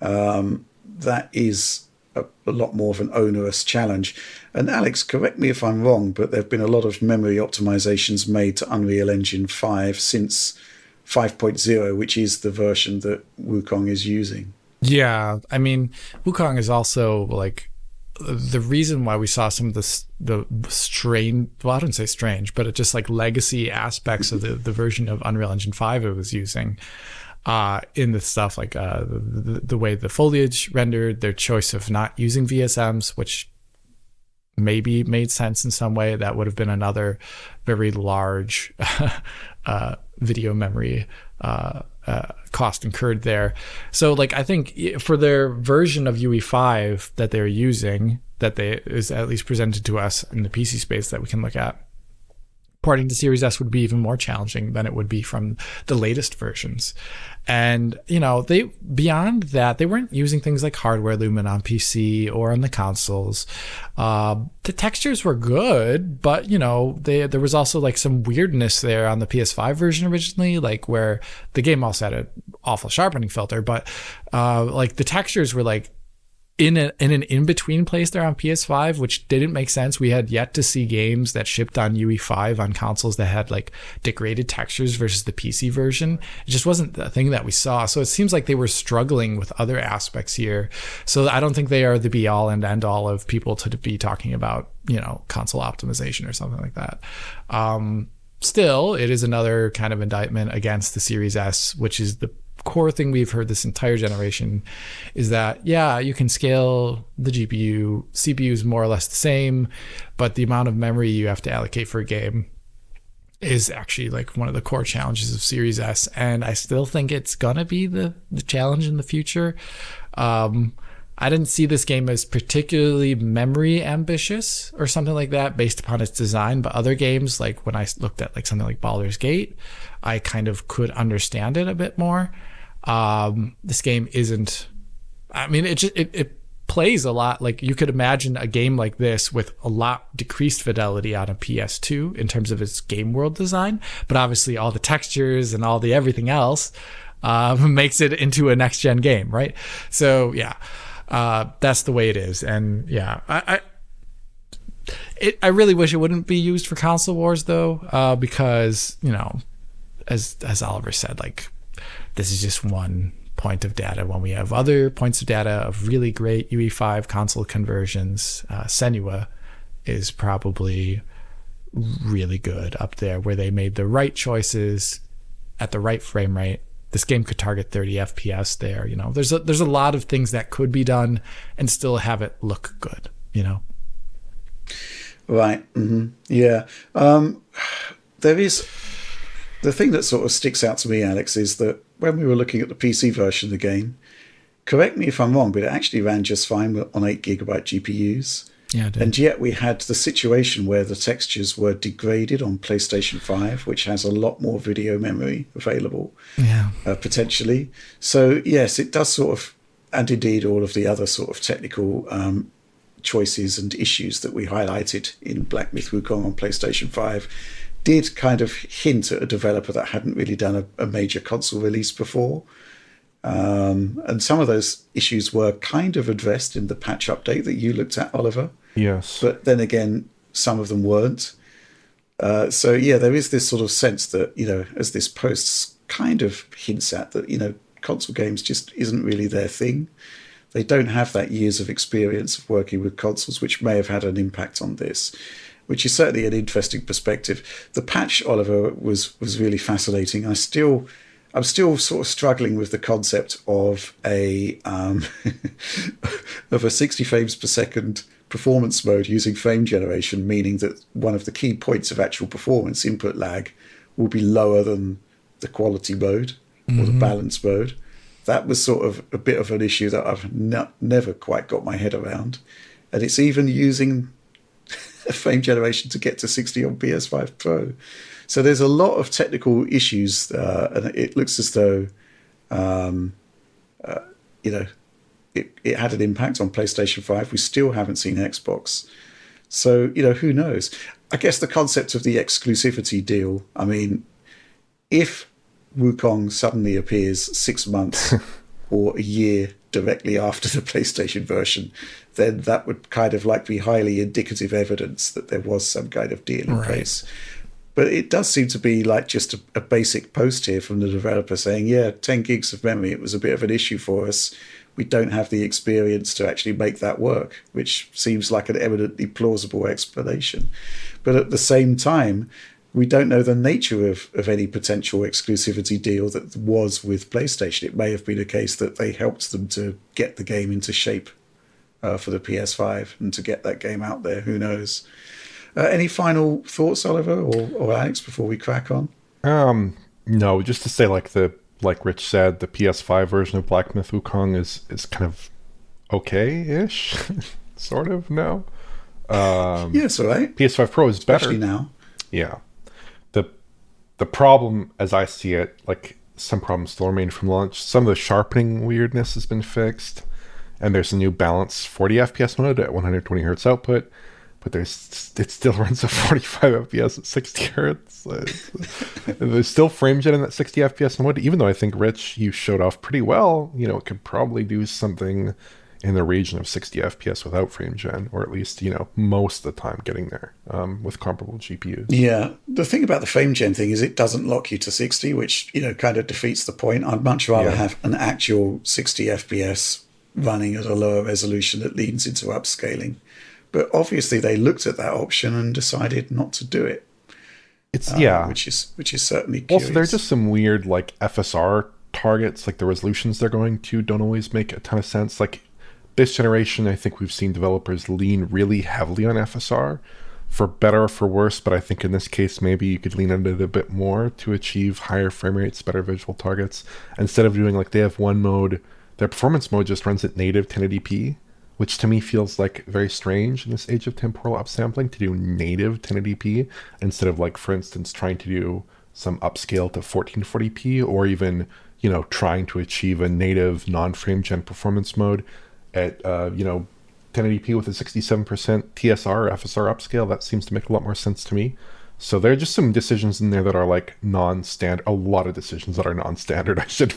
that is a lot more of an onerous challenge. And Alex, correct me if I'm wrong, but there have been a lot of memory optimizations made to Unreal Engine 5 since 5.0, which is the version that Wukong is using. Yeah, I mean, Wukong is also like the reason why we saw some of the strange, well, I wouldn't say strange, but it just like legacy aspects of the version of Unreal Engine 5 it was using in the stuff like the way the foliage rendered, their choice of not using VSMs, which maybe made sense in some way. That would have been another very large video memory cost incurred there. So like I think for their version of UE5 that they're using, that is at least presented to us in the PC space that we can look at, porting to Series S would be even more challenging than it would be from the latest versions. And, they beyond that, they weren't using things like hardware lumen on PC or on the consoles. The textures were good, but, there was also like some weirdness there on the PS5 version originally, like where the game also had an awful sharpening filter, but like the textures were like in an in-between place there on PS5, which didn't make sense. We had yet to see games that shipped on UE5 on consoles that had like degraded textures versus the PC version. It just wasn't the thing that we saw. So it seems like they were struggling with other aspects here. So I don't think they are the be-all and end-all of people to be talking about, console optimization or something like that. Still, it is another kind of indictment against the Series S, which is the core thing we've heard this entire generation, is that you can scale the GPU, CPU is more or less the same, but the amount of memory you have to allocate for a game is actually like one of the core challenges of Series S, and I still think it's gonna be the challenge in the future. I didn't see this game as particularly memory ambitious or something like that based upon its design, but other games, like when I looked at like something like Baldur's Gate, I kind of could understand it a bit more. This game isn't, I mean, it plays a lot. Like you could imagine a game like this with a lot decreased fidelity on a PS2 in terms of its game world design, but obviously all the textures and all the everything else makes it into a next gen game, right? So that's the way it is. And I really wish it wouldn't be used for console wars though, because as Oliver said, like this is just one point of data when we have other points of data of really great UE5 console conversions. Senua is probably really good up there, where they made the right choices at the right frame rate. This game could target 30 FPS there. There's a lot of things that could be done and still have it look good. Right. Mm-hmm. Yeah. There is the thing that sort of sticks out to me, Alex, is that when we were looking at the PC version of the game, correct me if I'm wrong, but it actually ran just fine on 8GB GPUs. Yeah, it did. And yet we had the situation where the textures were degraded on PlayStation 5, which has a lot more video memory available, potentially. So, yes, it does sort of, and indeed all of the other sort of technical choices and issues that we highlighted in Black Myth Wukong on PlayStation 5 did kind of hint at a developer that hadn't really done a major console release before. And some of those issues were kind of addressed in the patch update that you looked at, Oliver. Yes. But then again, some of them weren't. So, there is this sort of sense that, as this post kind of hints at, that, console games just isn't really their thing. They don't have that years of experience of working with consoles, which may have had an impact on this, which is certainly an interesting perspective. The patch, Oliver, was really fascinating. I'm still sort of struggling with the concept of a 60 frames per second performance mode using frame generation, meaning that one of the key points of actual performance, input lag, will be lower than the quality mode or the balance mode. That was sort of a bit of an issue that I've never quite got my head around. And it's even using frame generation to get to 60 on PS5 Pro. So there's a lot of technical issues, and it looks as though, it had an impact on PlayStation 5. We still haven't seen Xbox. So, who knows? I guess the concept of the exclusivity deal, I mean, if Wukong suddenly appears 6 months or a year directly after the PlayStation version, then that would kind of like be highly indicative evidence that there was some kind of deal in place. But it does seem to be like just a basic post here from the developer saying, yeah, 10 gigs of memory, it was a bit of an issue for us. We don't have the experience to actually make that work, which seems like an eminently plausible explanation. But at the same time, we don't know the nature of any potential exclusivity deal that was with PlayStation. It may have been a case that they helped them to get the game into shape for the PS5 and to get that game out there. Who knows? Any final thoughts, Oliver or Alex, before we crack on? No, just to say, like Rich said, the PS5 version of Black Myth Wukong is kind of okay-ish, sort of. No, yeah, it's all right. PS5 Pro is better especially now. Yeah, the problem, as I see it, like some problems still remain from launch. Some of the sharpening weirdness has been fixed, and there's a new balanced 40 FPS mode at 120 hertz output. But it still runs at 45 FPS at 60 hertz. There's still frame gen in that 60 FPS mode, even though I think, Rich, you showed off pretty well. You know, it could probably do something in the region of 60 FPS without frame gen, or at least, you know, most of the time getting there with comparable GPUs. Yeah. The thing about the frame gen thing is it doesn't lock you to 60, which, you know, kind of defeats the point. I'd much rather have an actual 60 FPS running at a lower resolution that leans into upscaling. But obviously they looked at that option and decided not to do it. It's which is certainly curious. Also, there's just some weird like FSR targets, like the resolutions they're going to don't always make a ton of sense. Like this generation, I think we've seen developers lean really heavily on FSR, for better or for worse. But I think in this case, maybe you could lean into it a bit more to achieve higher frame rates, better visual targets, instead of doing like they have one mode. Their performance mode just runs at native 1080p. Which to me feels like very strange in this age of temporal upsampling to do native 1080p instead of, like, for instance, trying to do some upscale to 1440p, or even, you know, trying to achieve a native non-frame gen performance mode at, 1080p with a 67% TSR or FSR upscale. That seems to make a lot more sense to me. So there are just some decisions in there that are like non-standard, a lot of decisions that are non-standard. I should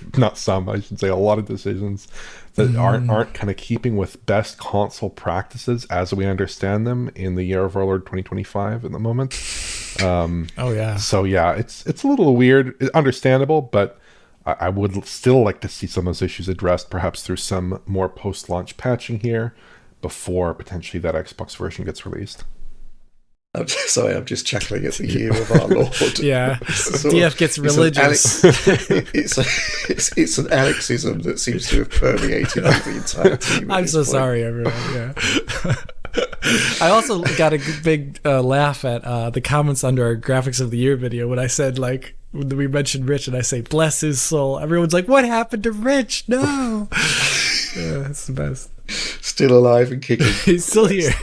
say a lot of decisions that aren't kind of keeping with best console practices as we understand them in the year of our Lord 2025 at the moment. So yeah, it's a little weird, understandable, but I would still like to see some of those issues addressed, perhaps through some more post-launch patching here before potentially that Xbox version gets released. I'm just chuckling at the year of our Lord. Yeah, DF gets religious. It's an Alexism that seems to have permeated through the entire team. I'm so sorry, everyone. Yeah. I also got a big laugh at the comments under our graphics of the year video when I said, like, when we mentioned Rich and I say, bless his soul. Everyone's like, what happened to Rich? No. Yeah, that's the best. Still alive and kicking. He's still here.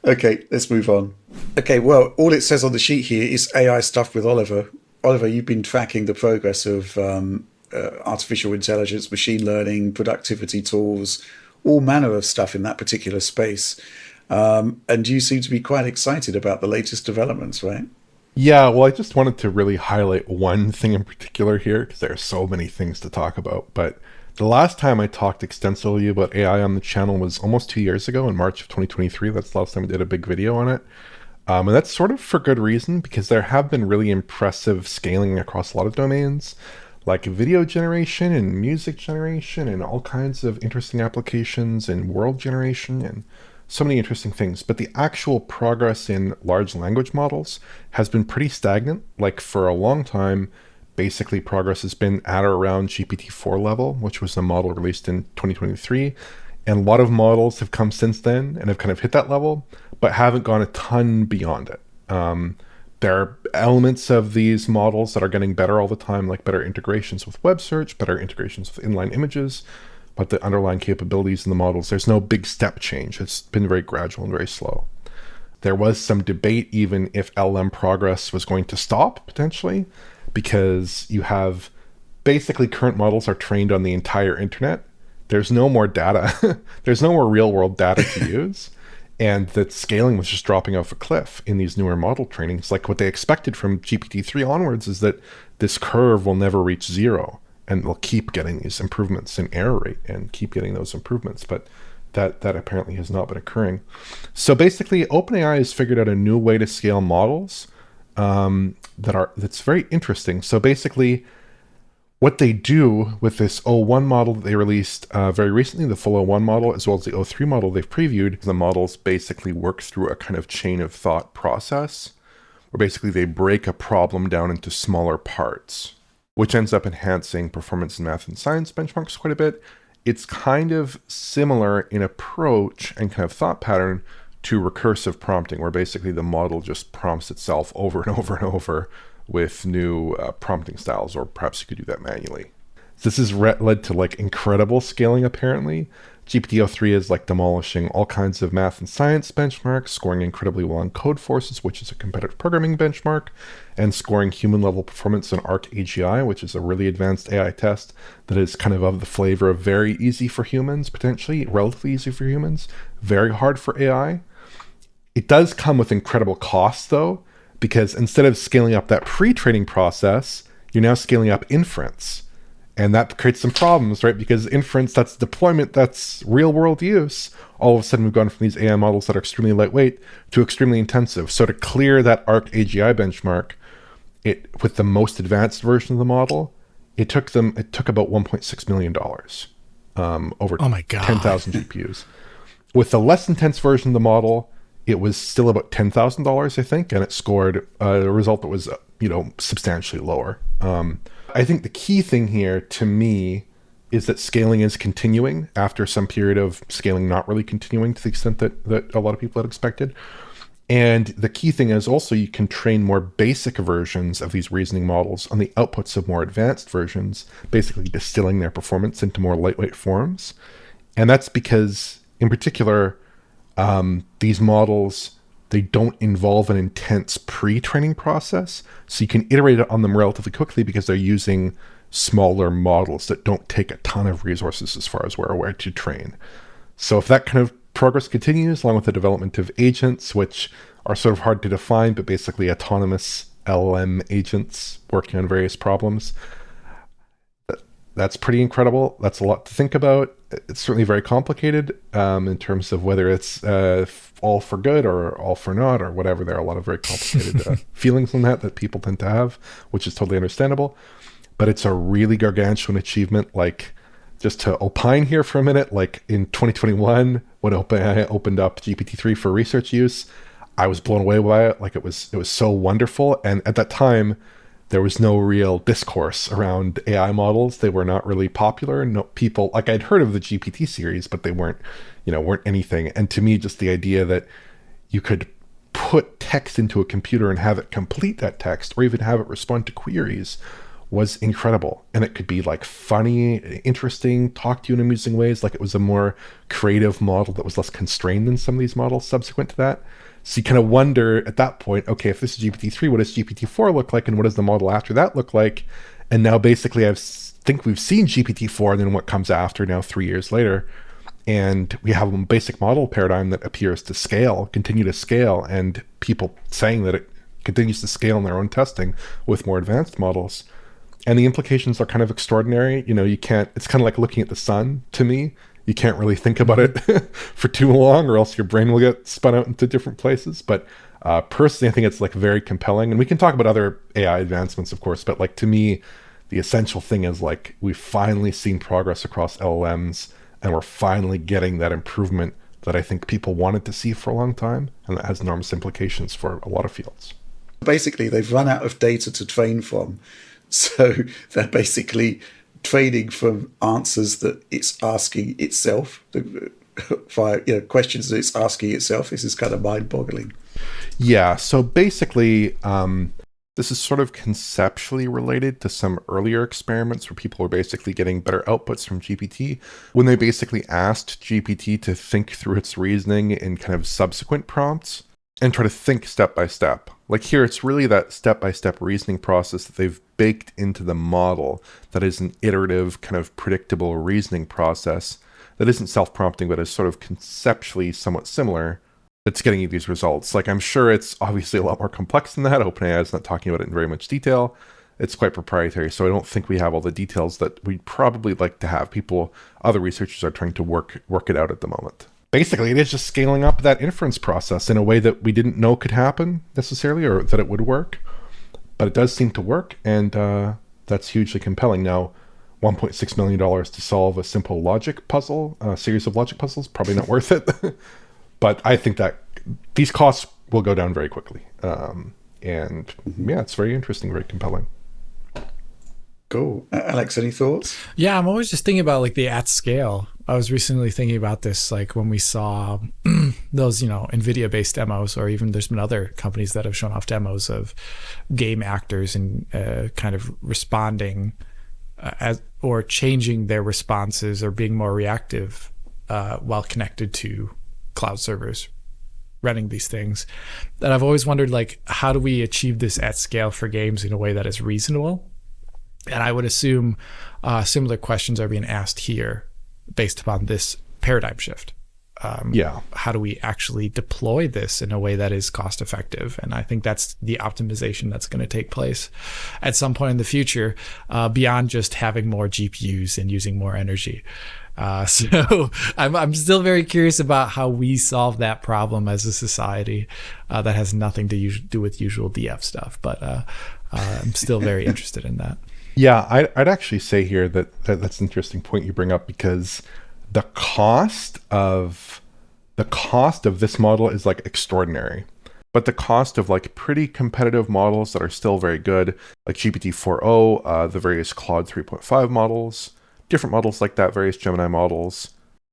Okay, let's move on. Okay, well, all it says on the sheet here is AI stuff with Oliver. Oliver, you've been tracking the progress of artificial intelligence, machine learning, productivity tools, all manner of stuff in that particular space. And you seem to be quite excited about the latest developments, right? Yeah, well, I just wanted to really highlight one thing in particular here, because there are so many things to talk about. But the last time I talked extensively about AI on the channel was almost 2 years ago in March of 2023. That's the last time I did a big video on it. And that's sort of for good reason, because there have been really impressive scaling across a lot of domains, like video generation and music generation and all kinds of interesting applications and world generation and so many interesting things. But the actual progress in large language models has been pretty stagnant. Like for a long time, basically progress has been at or around GPT-4 level, which was a model released in 2023. And a lot of models have come since then and have kind of hit that level, but haven't gone a ton beyond it. There are elements of these models that are getting better all the time, like better integrations with web search, better integrations with inline images, but the underlying capabilities in the models, there's no big step change. It's been very gradual and very slow. There was some debate even if LLM progress was going to stop potentially, because you have basically current models are trained on the entire internet. There's no more data. There's no more real world data to use. And that scaling was just dropping off a cliff in these newer model trainings. Like what they expected from GPT-3 onwards is that this curve will never reach zero. and they'll keep getting these improvements in error rate and keep getting those improvements. But that apparently has not been occurring. So basically, OpenAI has figured out a new way to scale models that's very interesting. So basically, what they do with this O1 model that they released very recently, the full O1 model, as well as the O3 model they've previewed, the models basically work through a kind of chain of thought process, where basically they break a problem down into smaller parts, which ends up enhancing performance in math and science benchmarks quite a bit. It's kind of similar in approach and kind of thought pattern to recursive prompting, where basically the model just prompts itself over and over and over with new prompting styles, or perhaps you could do that manually. This has led to like incredible scaling apparently. GPT-03 is like demolishing all kinds of math and science benchmarks, scoring incredibly well on Code Forces, which is a competitive programming benchmark, and scoring human level performance on ArcAGI, which is a really advanced AI test that is kind of the flavor of very easy for humans, potentially relatively easy for humans, very hard for AI. It does come with incredible costs though, because instead of scaling up that pre-training process, you're now scaling up inference. And that creates some problems, right? Because inference, that's deployment, that's real world use. All of a sudden, we've gone from these AI models that are extremely lightweight to extremely intensive. So to clear that ArcAGI benchmark, with the most advanced version of the model, it took about $1.6 million over 10,000 GPUs. With the less intense version of the model, it was still about $10,000, I think, and it scored a result that was, substantially lower. I think the key thing here to me is that scaling is continuing after some period of scaling not really continuing to the extent that a lot of people had expected. And the key thing is also you can train more basic versions of these reasoning models on the outputs of more advanced versions, basically distilling their performance into more lightweight forms. And that's because, in particular, these models, they don't involve an intense pre-training process. So you can iterate on them relatively quickly because they're using smaller models that don't take a ton of resources as far as we're aware to train. So if that kind of progress continues, along with the development of agents, which are sort of hard to define, but basically autonomous LLM agents working on various problems, that's pretty incredible. That's a lot to think about. It's certainly very complicated in terms of whether it's all for good or all for naught or whatever. There are a lot of very complicated feelings on that people tend to have, which is totally understandable. But it's a really gargantuan achievement. Like, just to opine here for a minute, like in 2021, when OpenAI opened up GPT-3 for research use, I was blown away by it. Like, it was so wonderful. And at that time, there was no real discourse around AI models. They were not really popular. No people, like, I'd heard of the GPT series, but they weren't anything. And to me, just the idea that you could put text into a computer and have it complete that text, or even have it respond to queries, was incredible. And it could be like funny, interesting, talk to you in amusing ways. Like, it was a more creative model that was less constrained than some of these models subsequent to that. So you kind of wonder at that point, okay, if this is GPT-3, what does GPT-4 look like? And what does the model after that look like? And now basically I think we've seen GPT-4 and then what comes after now 3 years later. And we have a basic model paradigm that appears to continue to scale, and people saying that it continues to scale in their own testing with more advanced models. And the implications are kind of extraordinary. It's kind of like looking at the sun to me. You can't really think about it for too long, or else your brain will get spun out into different places. But personally, I think it's like very compelling. And we can talk about other AI advancements, of course, but like, to me, the essential thing is like, we've finally seen progress across LLMs, and we're finally getting that improvement that I think people wanted to see for a long time. And that has enormous implications for a lot of fields. Basically, they've run out of data to train from. So they're basically training from answers that it's asking itself, via questions that it's asking itself. This is kind of mind-boggling. Yeah, so basically, this is sort of conceptually related to some earlier experiments where people were basically getting better outputs from GPT when they basically asked GPT to think through its reasoning in kind of subsequent prompts and try to think step by step. Like here, it's really that step-by-step reasoning process that they've baked into the model that is an iterative, kind of predictable reasoning process that isn't self-prompting, but is sort of conceptually somewhat similar, that's getting you these results. Like, I'm sure it's obviously a lot more complex than that. OpenAI is not talking about it in very much detail. it's quite proprietary. So I don't think we have all the details that we'd probably like to have. Other researchers are trying to work it out at the moment. Basically, it is just scaling up that inference process in a way that we didn't know could happen necessarily, or that it would work. But it does seem to work, and that's hugely compelling. Now, $1.6 million to solve a simple logic puzzle, a series of logic puzzles, probably not worth it. But I think that these costs will go down very quickly. And yeah, it's very interesting, very compelling. Cool. Alex, any thoughts? Yeah, I'm always just thinking about like the at scale. I was recently thinking about this, like when we saw those, NVIDIA based demos, or even there's been other companies that have shown off demos of game actors and kind of responding or changing their responses or being more reactive while connected to cloud servers running these things. And I've always wondered, like, how do we achieve this at scale for games in a way that is reasonable? And I would assume similar questions are being asked here based upon this paradigm shift. How do we actually deploy this in a way that is cost effective? And I think that's the optimization that's going to take place at some point in the future, beyond just having more GPUs and using more energy. So I'm still very curious about how we solve that problem as a society. That has nothing to do with usual DF stuff, but I'm still very interested in that. Yeah, I'd actually say here that's an interesting point you bring up, because the cost of this model is like extraordinary, but the cost of like pretty competitive models that are still very good, like GPT-4o, the various Claude 3.5 models, different models like that, various Gemini models,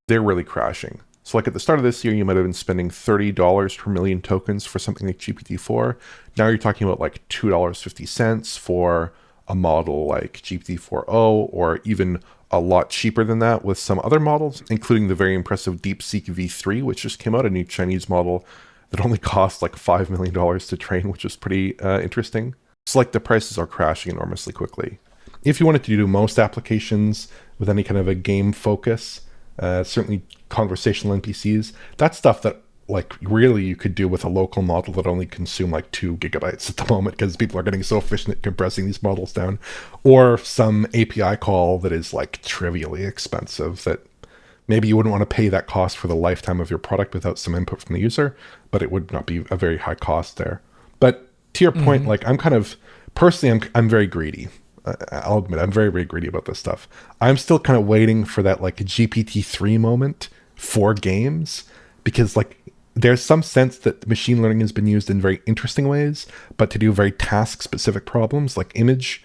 they're really crashing. So like at the start of this year, you might have been spending $30 per million tokens for something like GPT-4. Now you're talking about like $2.50 for a model like GPT-4o, or even a lot cheaper than that with some other models, including the very impressive DeepSeek V3, which just came out, a new Chinese model that only cost like $5 million to train, which is pretty interesting. So like the prices are crashing enormously quickly. If you wanted to do most applications with any kind of a game focus, certainly conversational NPCs, that's stuff that like really you could do with a local model that only consume like 2 gigabytes at the moment, because people are getting so efficient at compressing these models down, or some API call that is like trivially expensive that maybe you wouldn't want to pay that cost for the lifetime of your product without some input from the user, but it would not be a very high cost there. But to your point, like I'm very greedy. I'll admit I'm very, very greedy about this stuff. I'm still kind of waiting for that like GPT-3 moment for games, because like there's some sense that machine learning has been used in very interesting ways, but to do very task-specific problems like image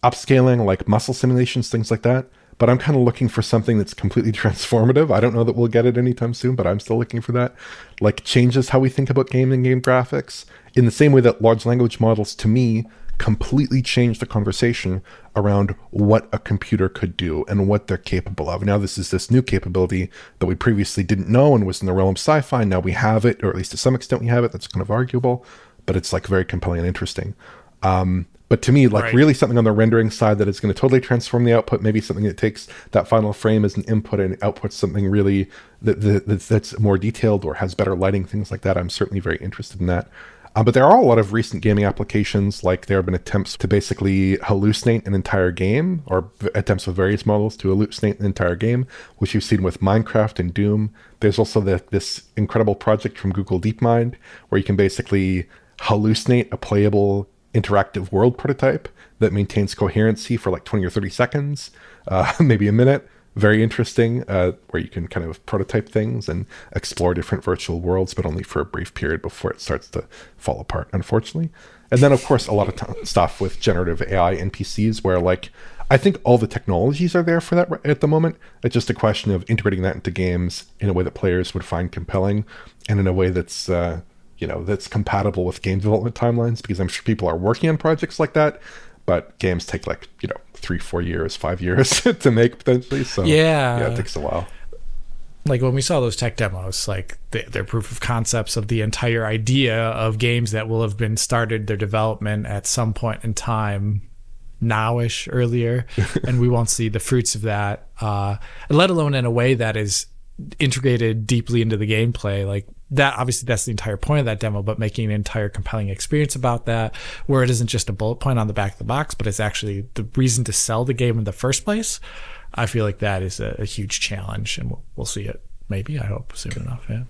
upscaling, like muscle simulations, things like that. But I'm kind of looking for something that's completely transformative. I don't know that we'll get it anytime soon, but I'm still looking for that. Like changes how we think about game and game graphics in the same way that large language models, to me, completely change the conversation around what a computer could do and what they're capable of. Now, this new capability that we previously didn't know and was in the realm of sci-fi. Now we have it, or at least to some extent we have it. That's kind of arguable, but it's like very compelling and interesting. But to me, like really something on the rendering side that is going to totally transform the output, maybe something that takes that final frame as an input and outputs something really that's more detailed or has better lighting, things like that. I'm certainly very interested in that. But there are a lot of recent gaming applications, like there have been attempts to basically hallucinate an entire game, or attempts with various models to hallucinate an entire game, which you've seen with Minecraft and Doom. There's also this incredible project from Google DeepMind, where you can basically hallucinate a playable interactive world prototype that maintains coherency for like 20 or 30 seconds, maybe a minute. Very interesting, where you can kind of prototype things and explore different virtual worlds, but only for a brief period before it starts to fall apart, unfortunately. And then, of course, a lot of stuff with generative AI NPCs, where like I think all the technologies are there for that at the moment. It's just a question of integrating that into games in a way that players would find compelling, and in a way that's that's compatible with game development timelines, because I'm sure people are working on projects like that, but games take 3-4 years, 5 years to make potentially. So yeah, it takes a while. Like when we saw those tech demos, like their proof of concepts of the entire idea of games that will have been started their development at some point in time nowish earlier, and we won't see the fruits of that, let alone in a way that is integrated deeply into the gameplay. Like that obviously that's the entire point of that demo, but making an entire compelling experience about that, where it isn't just a bullet point on the back of the box, but it's actually the reason to sell the game in the first place. I feel like that is a huge challenge, and we'll see it maybe, I hope, soon enough. Yeah.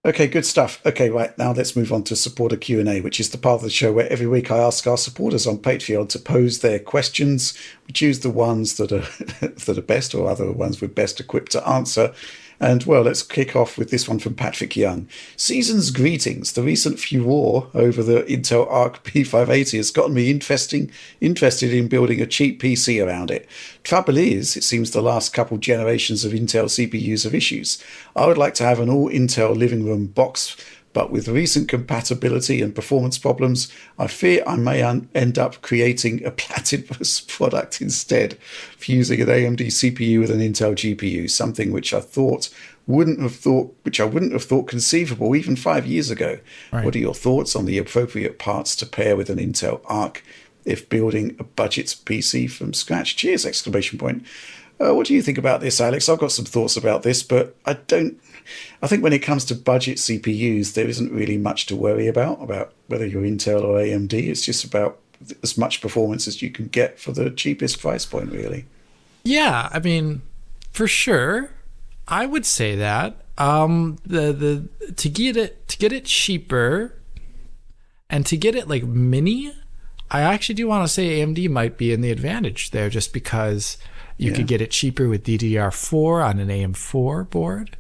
Okay, good stuff. Okay, right, now let's move on to supporter Q&A, which is the part of the show where every week I ask our supporters on Patreon to pose their questions. We choose the ones that are that are best, or other ones we're best equipped to answer. And, well, let's kick off with this one from Patrick Young. Season's greetings. The recent furore over the Intel Arc P580 has gotten me interested in building a cheap PC around it. Trouble is, it seems the last couple generations of Intel CPUs have issues. I would like to have an all-Intel living room box, but with recent compatibility and performance problems, I fear I may end up creating a Platinumous product instead, fusing an AMD CPU with an Intel GPU, something which I wouldn't have thought conceivable even 5 years ago. Right. What are your thoughts on the appropriate parts to pair with an Intel Arc if building a budget PC from scratch? Cheers! ! What do you think about this, Alex? I've got some thoughts about this, but I think when it comes to budget CPUs, there isn't really much to worry about whether you're Intel or AMD. It's just about as much performance as you can get for the cheapest price point, really. Yeah, I mean, for sure, I would say that to get it cheaper and to get it like mini, I actually do want to say AMD might be in the advantage there, just because you could get it cheaper with DDR4 on an AM4 board.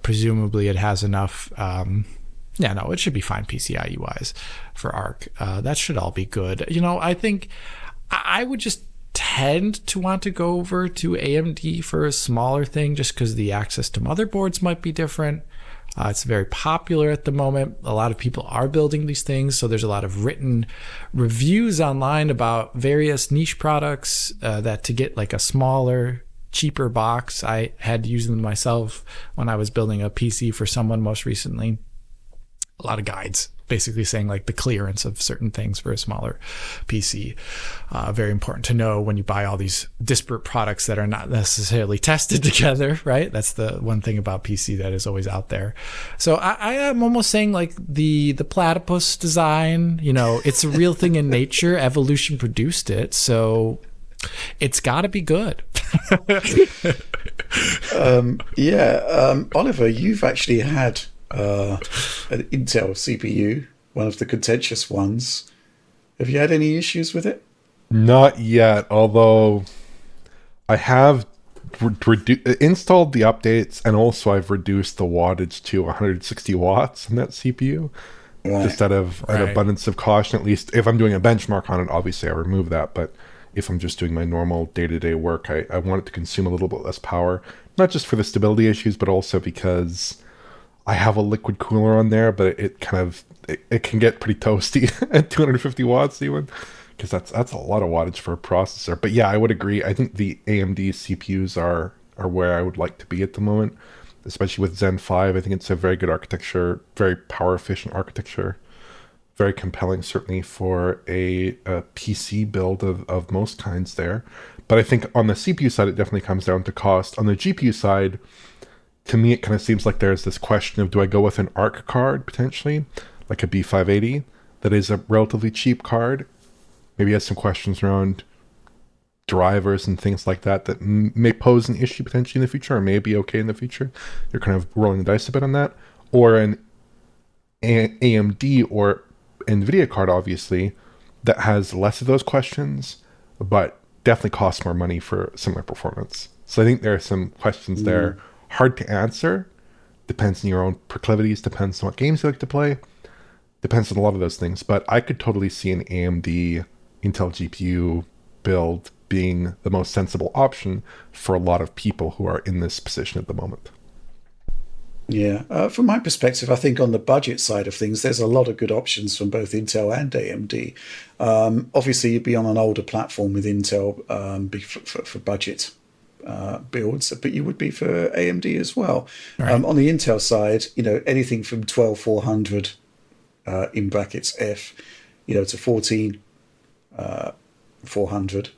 Presumably it has enough. It should be fine PCIe wise for Arc. That should all be good. I think I would just tend to want to go over to AMD for a smaller thing, just because the access to motherboards might be different. It's very popular at the moment. A lot of people are building these things, so there's a lot of written reviews online about various niche products that to get like a smaller, cheaper box. I had used them myself when I was building a PC for someone most recently. A lot of guides basically saying like the clearance of certain things for a smaller PC. Very important to know when you buy all these disparate products that are not necessarily tested together, right? That's the one thing about PC that is always out there. So I am almost saying like the platypus design, it's a real thing in nature. Evolution produced it, so it's got to be good. Oliver, you've actually had an Intel CPU, one of the contentious ones. Have you had any issues with it? Not yet, although I have installed the updates, and also I've reduced the wattage to 160 watts on that CPU. Right. Just out of an abundance of caution, at least if I'm doing a benchmark on it. Obviously I remove that, but if I'm just doing my normal day-to-day work, I want it to consume a little bit less power, not just for the stability issues, but also because I have a liquid cooler on there, but it can get pretty toasty at 250 watts even, because that's a lot of wattage for a processor. But yeah, I would agree. I think the AMD CPUs are where I would like to be at the moment, especially with Zen 5. I think it's a very good architecture, very power efficient architecture, very compelling certainly for a PC build of most kinds there. But I think on the CPU side, it definitely comes down to cost. On the GPU side, to me, it kind of seems like there's this question of, do I go with an ARC card potentially, like a B580, that is a relatively cheap card? Maybe has some questions around drivers and things like that may pose an issue potentially in the future, or may be okay in the future. You're kind of rolling the dice a bit on that. Or an AMD or NVIDIA card, obviously, that has less of those questions, but definitely costs more money for similar performance. So I think there are some questions there. Hard to answer. Depends on your own proclivities, depends on what games you like to play, depends on a lot of those things. But I could totally see an AMD Intel GPU build being the most sensible option for a lot of people who are in this position at the moment. Yeah, from my perspective, I think on the budget side of things, there's a lot of good options from both Intel and AMD. Obviously, you'd be on an older platform with Intel for budget builds, but you would be for AMD as well. Right. On the Intel side, anything from 12400 in brackets F, to 14400.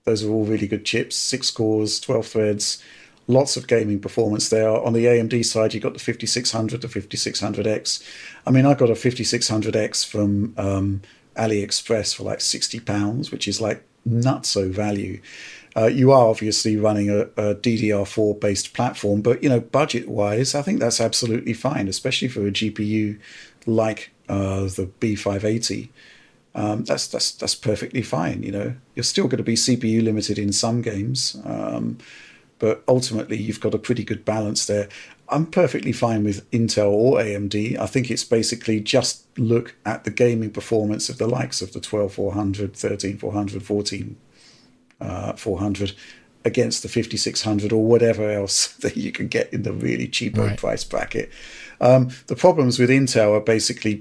Those are all really good chips, 6 cores, 12 threads. Lots of gaming performance there. On the AMD side, you've got the 5600, the 5600X. I mean, I got a 5600X from AliExpress for like £60, which is like nutso value. You are obviously running a DDR4 based platform, but budget wise, I think that's absolutely fine, especially for a GPU like the B580. That's perfectly fine. You're still going to be CPU limited in some games, but ultimately you've got a pretty good balance there. I'm perfectly fine with Intel or AMD. I think it's basically just look at the gaming performance of the likes of the 12400, 13400, 14400 against the 5600 or whatever else that you can get in the really cheapo price bracket. The problems with Intel are basically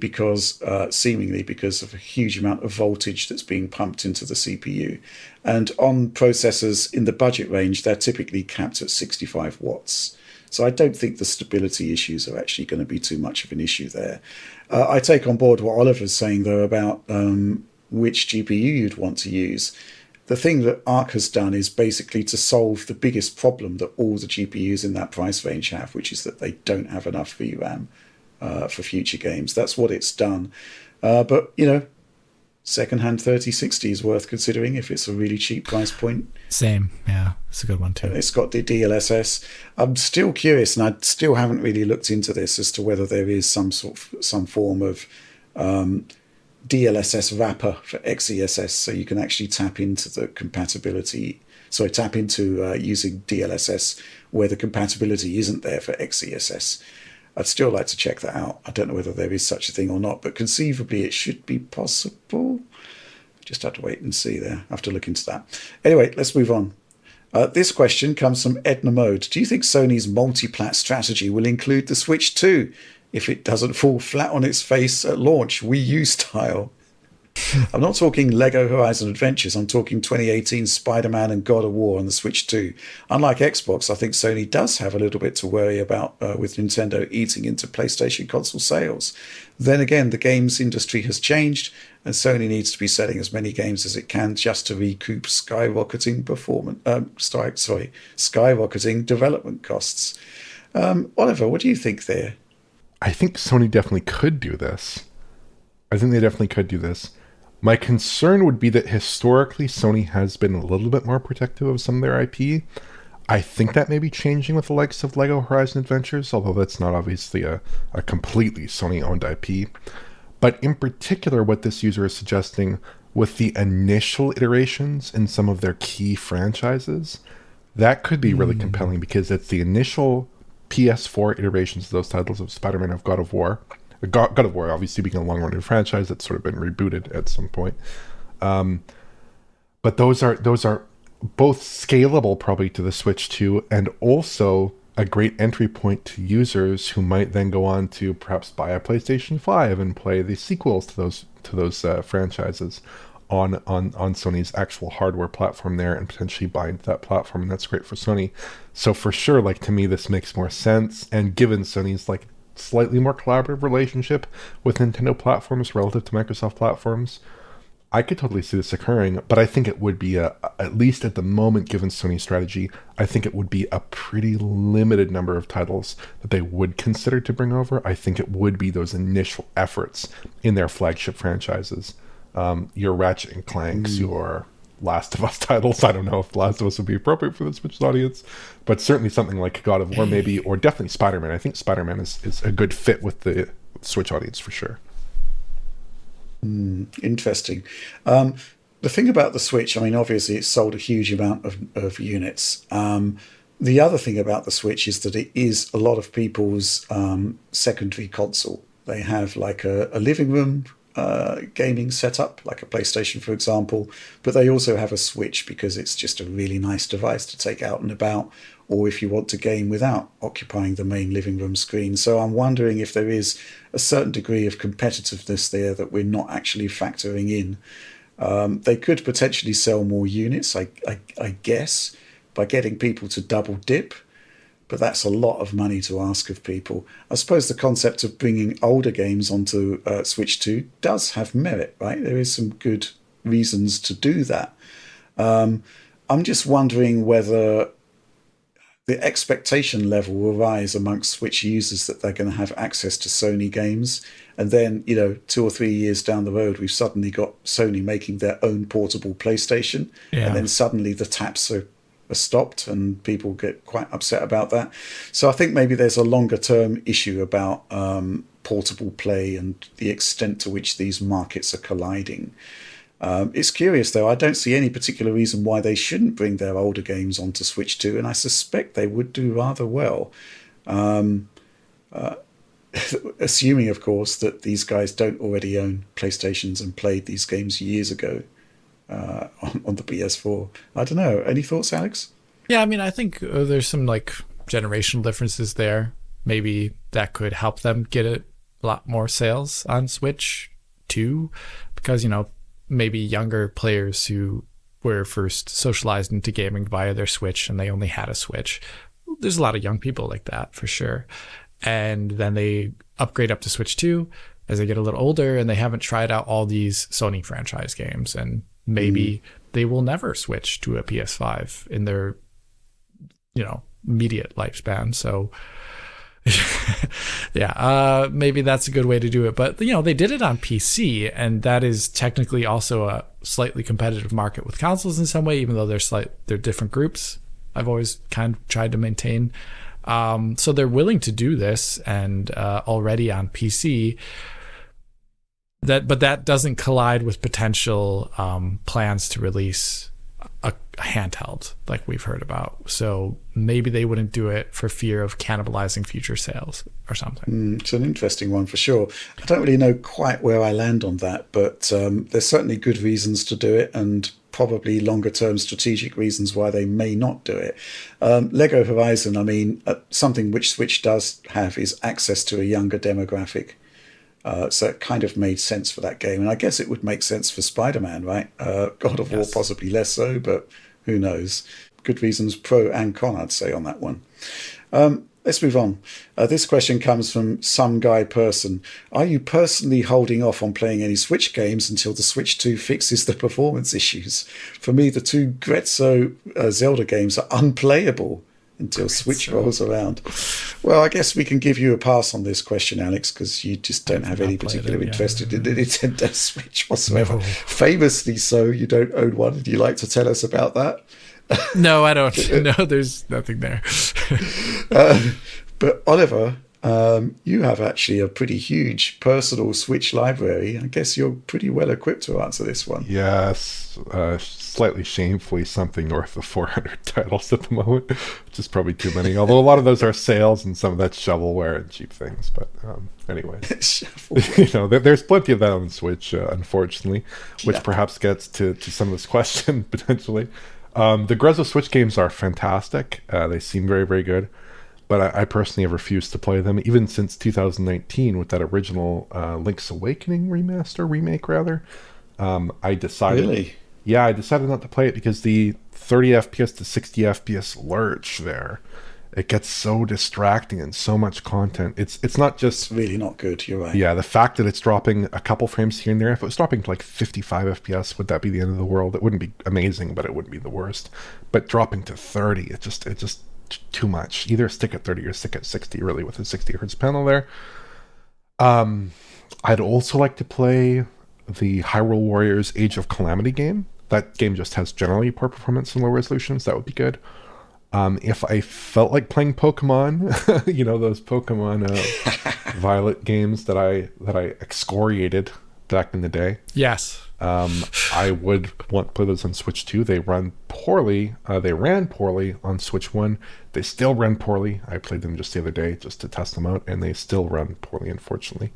seemingly because of a huge amount of voltage that's being pumped into the CPU. And on processors in the budget range, they're typically capped at 65 watts. So I don't think the stability issues are actually going to be too much of an issue there. I take on board what Oliver's saying, though, about which GPU you'd want to use. The thing that ARC has done is basically to solve the biggest problem that all the GPUs in that price range have, which is that they don't have enough VRAM for future games. That's what it's done. But, secondhand 3060 is worth considering if it's a really cheap price point. Same, yeah, it's a good one too. It's got the DLSS. I'm still curious, and I still haven't really looked into this as to whether there is some form of DLSS wrapper for XESS, so you can actually tap into the compatibility. So tap into using DLSS where the compatibility isn't there for XESS. I'd still like to check that out. I don't know whether there is such a thing or not, but conceivably it should be possible. Just have to wait and see there. I have to look into that. Anyway, let's move on. This question comes from Edna Mode. Do you think Sony's multi-plat strategy will include the Switch 2 if it doesn't fall flat on its face at launch, Wii U style? I'm not talking Lego Horizon Adventures. I'm talking 2018 Spider-Man and God of War on the Switch 2. Unlike Xbox, I think Sony does have a little bit to worry about with Nintendo eating into PlayStation console sales. Then again, the games industry has changed, and Sony needs to be selling as many games as it can just to recoup skyrocketing skyrocketing development costs. Oliver, what do you think there? I think Sony definitely could do this. I think they definitely could do this. My concern would be that historically Sony has been a little bit more protective of some of their IP. I think that may be changing with the likes of Lego Horizon Adventures, although that's not obviously a completely Sony-owned IP. But in particular, what this user is suggesting with the initial iterations in some of their key franchises, that could be really compelling because it's the initial PS4 iterations of those titles of Spider-Man of God of War. God of War obviously being a long-running franchise that's sort of been rebooted at some point. But those are both scalable probably to the Switch 2 and also a great entry point to users who might then go on to perhaps buy a PlayStation 5 and play the sequels to those franchises on Sony's actual hardware platform there and potentially buy into that platform, and that's great for Sony. So for sure, to me, this makes more sense. And given Sony's slightly more collaborative relationship with Nintendo platforms relative to Microsoft platforms, I could totally see this occurring, but I think it would be at least at the moment, given Sony's strategy, I think it would be a pretty limited number of titles that they would consider to bring over. I think it would be those initial efforts in their flagship franchises. Your Ratchet and Clanks, your Last of Us titles. I don't know if Last of Us would be appropriate for the Switch audience, but certainly something like God of War maybe, or definitely Spider-Man. I think Spider-Man is a good fit with the Switch audience for sure. Interesting. The thing about the Switch, obviously it's sold a huge amount of units. The other thing about the Switch is that it is a lot of people's secondary console. They have a living room gaming setup, like a PlayStation, for example, but they also have a Switch because it's just a really nice device to take out and about, or if you want to game without occupying the main living room screen. So I'm wondering if there is a certain degree of competitiveness there that we're not actually factoring in. They could potentially sell more units, I guess, by getting people to double dip, but that's a lot of money to ask of people. I suppose the concept of bringing older games onto Switch 2 does have merit, right? There is some good reasons to do that. I'm just wondering whether the expectation level will rise amongst Switch users that they're going to have access to Sony games. And then, 2 or 3 years down the road, we've suddenly got Sony making their own portable PlayStation. Yeah. And then suddenly the taps are stopped and people get quite upset about that. So I think maybe there's a longer term issue about portable play and the extent to which these markets are colliding. It's curious, though. I don't see any particular reason why they shouldn't bring their older games onto Switch 2, and I suspect they would do rather well. Assuming, of course, that these guys don't already own PlayStations and played these games years ago on the PS4. I don't know. Any thoughts, Alex? Yeah, I mean, I think there's some like generational differences there. Maybe that could help them get a lot more sales on Switch 2, because, maybe younger players who were first socialized into gaming via their Switch and they only had a Switch. There's a lot of young people like that for sure. And then they upgrade up to Switch 2 as they get a little older and they haven't tried out all these Sony franchise games. And maybe they will never switch to a PS5 in their, immediate lifespan. So yeah, maybe that's a good way to do it. But, they did it on PC, and that is technically also a slightly competitive market with consoles in some way, even though they're different groups. I've always kind of tried to maintain. So they're willing to do this, and already on PC. But that doesn't collide with potential plans to release a handheld like we've heard about. So maybe they wouldn't do it for fear of cannibalizing future sales or something. It's an interesting one for sure. I don't really know quite where I land on that, but there's certainly good reasons to do it, and probably longer term strategic reasons why they may not do it. Lego Horizon, I mean, something which Switch does have is access to a younger demographic. So it kind of made sense for that game. And I guess it would make sense for Spider-Man, right? God of War possibly less so, but who knows? Good reasons, pro and con, I'd say, on that one. Let's move on. This question comes from some guy person. Are you personally holding off on playing any Switch games until the Switch 2 fixes the performance issues? For me, the 2 Grezzo Zelda games are unplayable until Switch rolls around. Well, I guess we can give you a pass on this question, Alex, because you just don't have any particular interest in the Nintendo Switch whatsoever. No. Famously so, you don't own one. Would you like to tell us about that? No, I don't. No, there's nothing there. But Oliver, you have actually a pretty huge personal Switch library. I guess you're pretty well equipped to answer this one. Yes, slightly shamefully something north of 400 titles at the moment, which is probably too many. Although a lot of those are sales and some of that's shovelware and cheap things. But anyways, there's plenty of that on the Switch, unfortunately, which perhaps gets to some of this question potentially. The Grezzo Switch games are fantastic. They seem very, very good. But I personally have refused to play them, even since 2019 with that original Link's Awakening remake rather. I decided... Really? Yeah, I decided not to play it because the 30 FPS to 60 FPS lurch there, it gets so distracting and so much content. It's not just... It's really not good, you're right. Yeah, the fact that it's dropping a couple frames here and there, if it was dropping to like 55 FPS, would that be the end of the world? It wouldn't be amazing, but it wouldn't be the worst. But dropping to 30, it just too much. Either stick at 30 or stick at 60, really, with a 60 hertz panel there. I'd also like to play the Hyrule Warriors Age of Calamity game. That game just has generally poor performance and low resolutions. That would be good. If I felt like playing Pokemon, those Pokemon Violet games that I excoriated back in the day. Yes. I would want to play those on Switch 2. They run poorly. They ran poorly on Switch 1. They still run poorly. I played them just the other day just to test them out, and they still run poorly, unfortunately.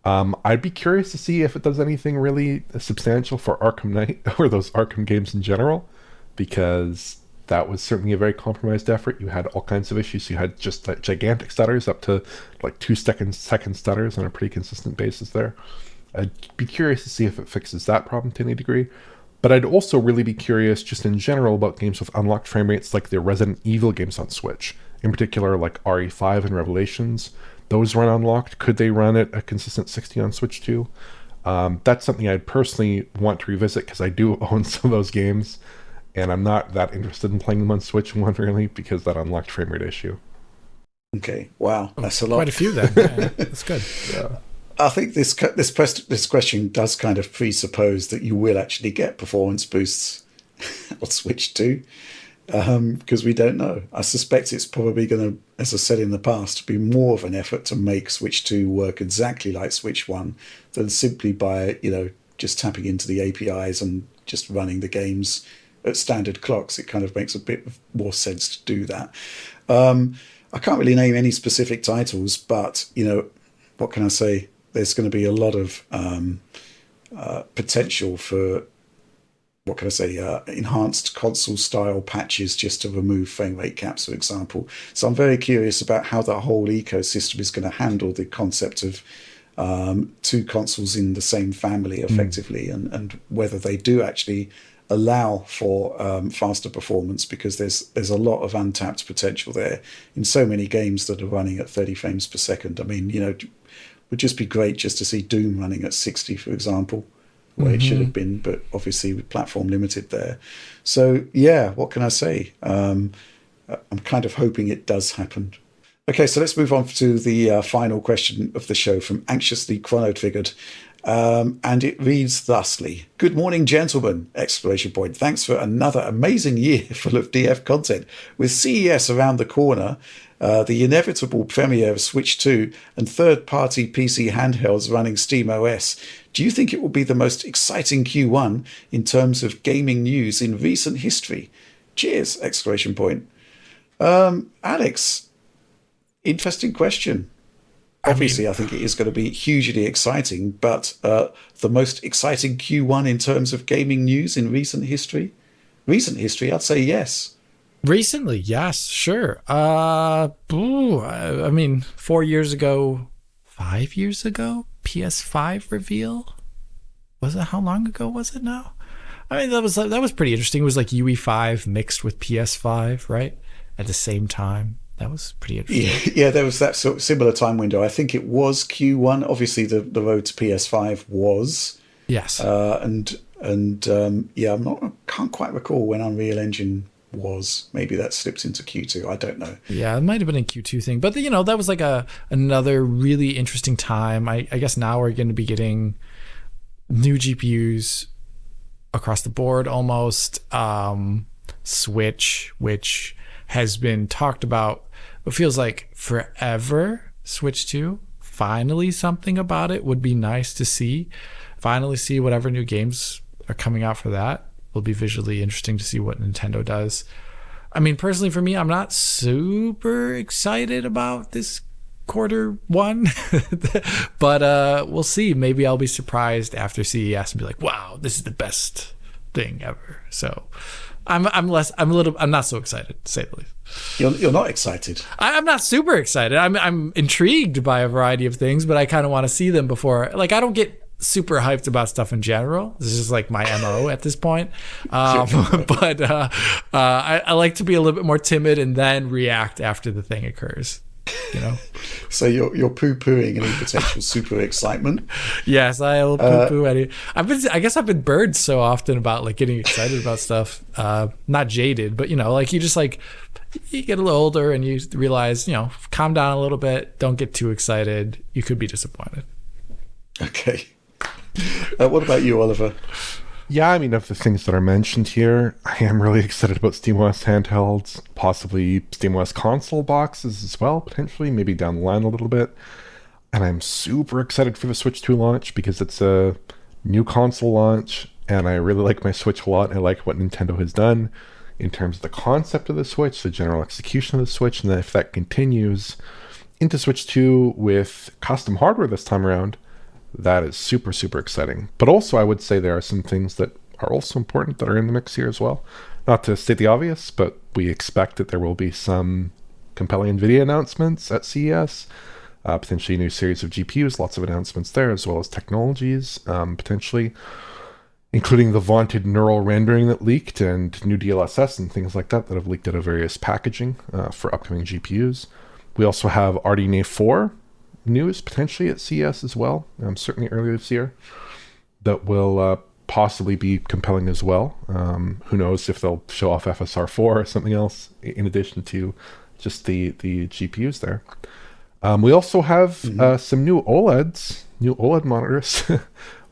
I'd be curious to see if it does anything really substantial for Arkham Knight or those Arkham games in general, because that was certainly a very compromised effort. You had all kinds of issues. You had just like gigantic stutters up to like 2-second stutters on a pretty consistent basis there. I'd be curious to see if it fixes that problem to any degree. But I'd also really be curious just in general about games with unlocked frame rates like the Resident Evil games on Switch. In particular, like RE5 and Revelations. Those run unlocked. Could they run at a consistent 60 on Switch 2? That's something I'd personally want to revisit because I do own some of those games. and I'm not that interested in playing them on Switch 1 really because that unlocked frame rate issue. Okay, wow, that's a lot. Quite a few then. Yeah, that's good. Yeah. I think this question does kind of presuppose that you will actually get performance boosts on Switch 2, because we don't know. I suspect it's probably going to, as I said in the past, be more of an effort to make Switch 2 work exactly like Switch 1 than simply by, just tapping into the APIs and just running the games at standard clocks. It kind of makes a bit more sense to do that. I can't really name any specific titles, but, what can I say? There's going to be a lot of potential for, what can I say, enhanced console-style patches just to remove frame rate caps, for example. So I'm very curious about how the whole ecosystem is going to handle the concept of two consoles in the same family, effectively, and whether they do actually allow for faster performance, because there's a lot of untapped potential there in so many games that are running at 30 frames per second. I mean, it would just be great just to see Doom running at 60, for example, where it should have been, but obviously with platform limited there. So yeah, what can I say? I'm kind of hoping it does happen. Okay, so let's move on to the final question of the show from Anxiously Chrono-Triggered. And it reads thusly: "Good morning, gentlemen! Exclamation point. Thanks for another amazing year full of DF content. With CES around the corner, the inevitable premiere of Switch 2 and third-party PC handhelds running SteamOS, do you think it will be the most exciting Q1 in terms of gaming news in recent history? Cheers! Exclamation point." Alex, interesting question. Obviously, I think it is going to be hugely exciting, but the most exciting Q1 in terms of gaming news in recent history? Recent history, I'd say yes. Recently, yes, sure. I mean, 4 years ago, 5 years ago, PS5 reveal? Was it, how long ago was it now? I mean, that was pretty interesting. It was like UE5 mixed with PS5, right? At the same time. That was pretty interesting. Yeah, there was that sort of similar time window. I think it was Q1. Obviously, the road to PS5 was. Yes. Yeah, can't quite recall when Unreal Engine was. Maybe that slipped into Q2. I don't know. Yeah, it might have been a Q2 thing, but that was like another really interesting time. I guess now we're going to be getting new GPUs across the board almost. Switch, which has been talked about, it feels like forever. Switch 2, finally something about it would be nice to see. Finally see whatever new games are coming out for that. Will be visually interesting to see what Nintendo does. I mean, personally for me, I'm not super excited about this quarter one, but we'll see. Maybe I'll be surprised after CES and be like, wow, this is the best thing ever. So I'm not so excited, to say the least. You're not excited. I'm not super excited. I'm intrigued by a variety of things, but I kind of want to see them before. Like, I don't get super hyped about stuff in general. This is like my MO at this point. But I like to be a little bit more timid and then react after the thing occurs. So you're poo-pooing any potential super excitement? Yes, I will poo-poo any. I guess I've been burned so often about like getting excited about stuff. Not jaded, but like you just like you get a little older and you realize, calm down a little bit. Don't get too excited. You could be disappointed. Okay. What about you, Oliver? Yeah, I mean, of the things that are mentioned here, I am really excited about SteamOS handhelds, possibly SteamOS console boxes as well, potentially, maybe down the line a little bit. And I'm super excited for the Switch 2 launch because it's a new console launch, and I really like my Switch a lot. I like what Nintendo has done in terms of the concept of the Switch, the general execution of the Switch, and then if that continues into Switch 2 with custom hardware this time around, that is super, super exciting. But also, I would say there are some things that are also important that are in the mix here as well. Not to state the obvious, but we expect that there will be some compelling NVIDIA announcements at CES, potentially a new series of GPUs, lots of announcements there, as well as technologies, potentially, including the vaunted neural rendering that leaked and new DLSS and things like that have leaked out of various packaging for upcoming GPUs. We also have RDNA 4 news potentially at CES as well, certainly earlier this year, that will possibly be compelling as well. Who knows if they'll show off FSR4 or something else in addition to just the GPUs there. We also have some new OLED monitors,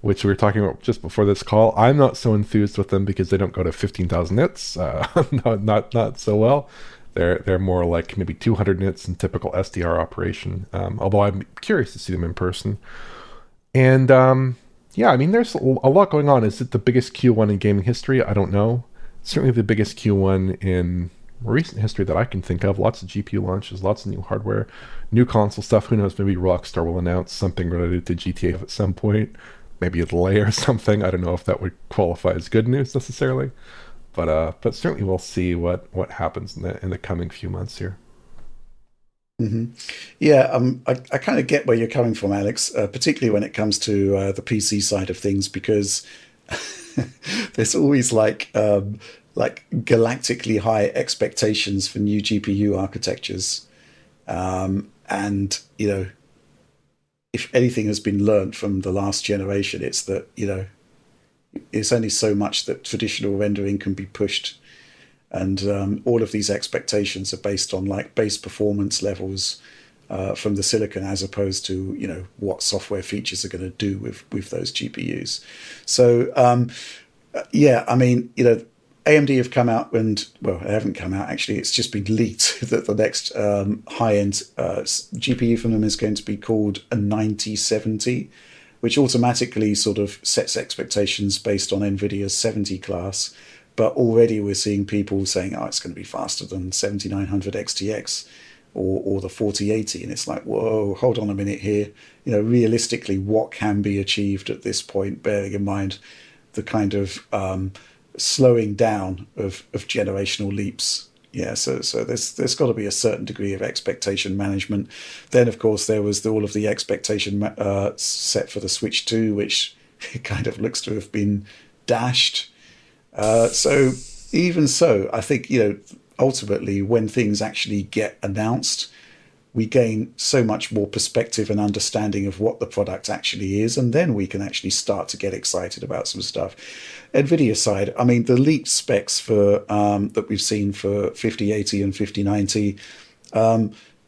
which we were talking about just before this call. I'm not so enthused with them because they don't go to 15,000 nits. Not so well. They're more like maybe 200 nits in typical SDR operation. Although I'm curious to see them in person. And yeah, I mean, there's a lot going on. Is it the biggest Q1 in gaming history? I don't know. Certainly the biggest Q1 in recent history that I can think of. Lots of GPU launches, lots of new hardware, new console stuff. Who knows? Maybe Rockstar will announce something related to GTA at some point. Maybe a delay or something. I don't know if that would qualify as good news necessarily, but certainly we'll see what happens in the coming few months here. Yeah, I kind of get where you're coming from, Alex, particularly when it comes to the PC side of things, because there's always like galactically high expectations for new GPU architectures, and you know, if anything has been learned from the last generation, it's that, you know, it's only so much that traditional rendering can be pushed. And all of these expectations are based on like base performance levels from the silicon, as opposed to, you know, what software features are going to do with those GPUs. So yeah, I mean, you know, AMD have come out and, well, they haven't come out actually. It's just been leaked that the next high-end GPU from them is going to be called a 9070, which automatically sort of sets expectations based on NVIDIA's 70 class. But already we're seeing people saying, oh, it's going to be faster than 7900 XTX or the 4080. And it's like, whoa, hold on a minute here. You know, realistically, what can be achieved at this point, bearing in mind the kind of slowing down of generational leaps. Yeah, so there's got to be a certain degree of expectation management. Then, of course, there was all of the expectation set for the Switch 2, which kind of looks to have been dashed. So even so, I think, you know, ultimately when things actually get announced, we gain so much more perspective and understanding of what the product actually is, and then we can actually start to get excited about some stuff. NVIDIA side, I mean, the leaked specs for that we've seen for 5080 and 5090,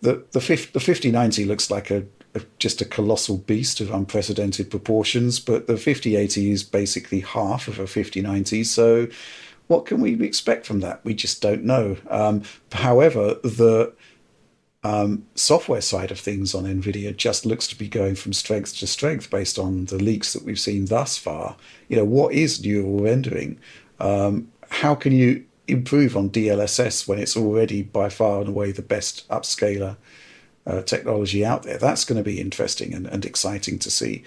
the 5090 looks like just a colossal beast of unprecedented proportions, but the 5080 is basically half of a 5090. So what can we expect from that? We just don't know. However, the software side of things on NVIDIA just looks to be going from strength to strength based on the leaks that we've seen thus far. You know, what is neural rendering? How can you improve on DLSS when it's already by far and away the best upscaler technology out there? That's going to be interesting and exciting to see.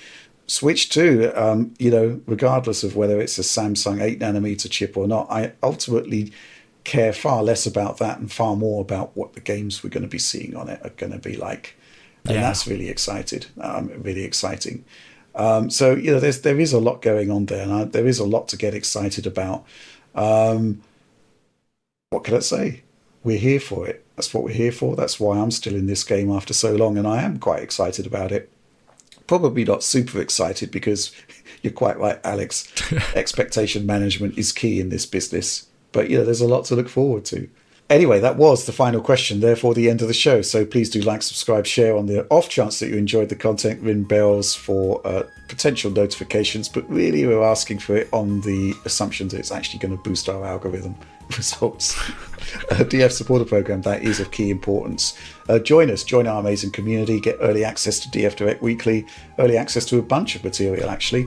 Switch 2, you know, regardless of whether it's a Samsung 8nm chip or not, I ultimately care far less about that and far more about what the games we're going to be seeing on it are going to be like. And that's really exciting. So, you know, there is a lot going on there, and there is a lot to get excited about. What can I say? We're here for it. That's what we're here for. That's why I'm still in this game after so long, and I am quite excited about it. Probably not super excited because you're quite right, Alex. Expectation management is key in this business. But, you know, there's a lot to look forward to. Anyway, that was the final question, therefore the end of the show. So please do like, subscribe, share on the off chance that you enjoyed the content. Ring bells for potential notifications. But really, we're asking for it on the assumption that it's actually going to boost our algorithm results. DF supporter program, that is of key importance. Join our amazing community. Get early access to DF Direct Weekly. Early access to a bunch of material, actually.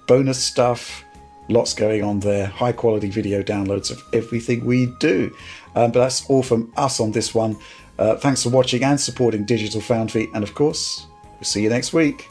Bonus stuff. Lots going on there. High quality video downloads of everything we do. But that's all from us on this one. Thanks for watching and supporting Digital Foundry. And of course, we'll see you next week.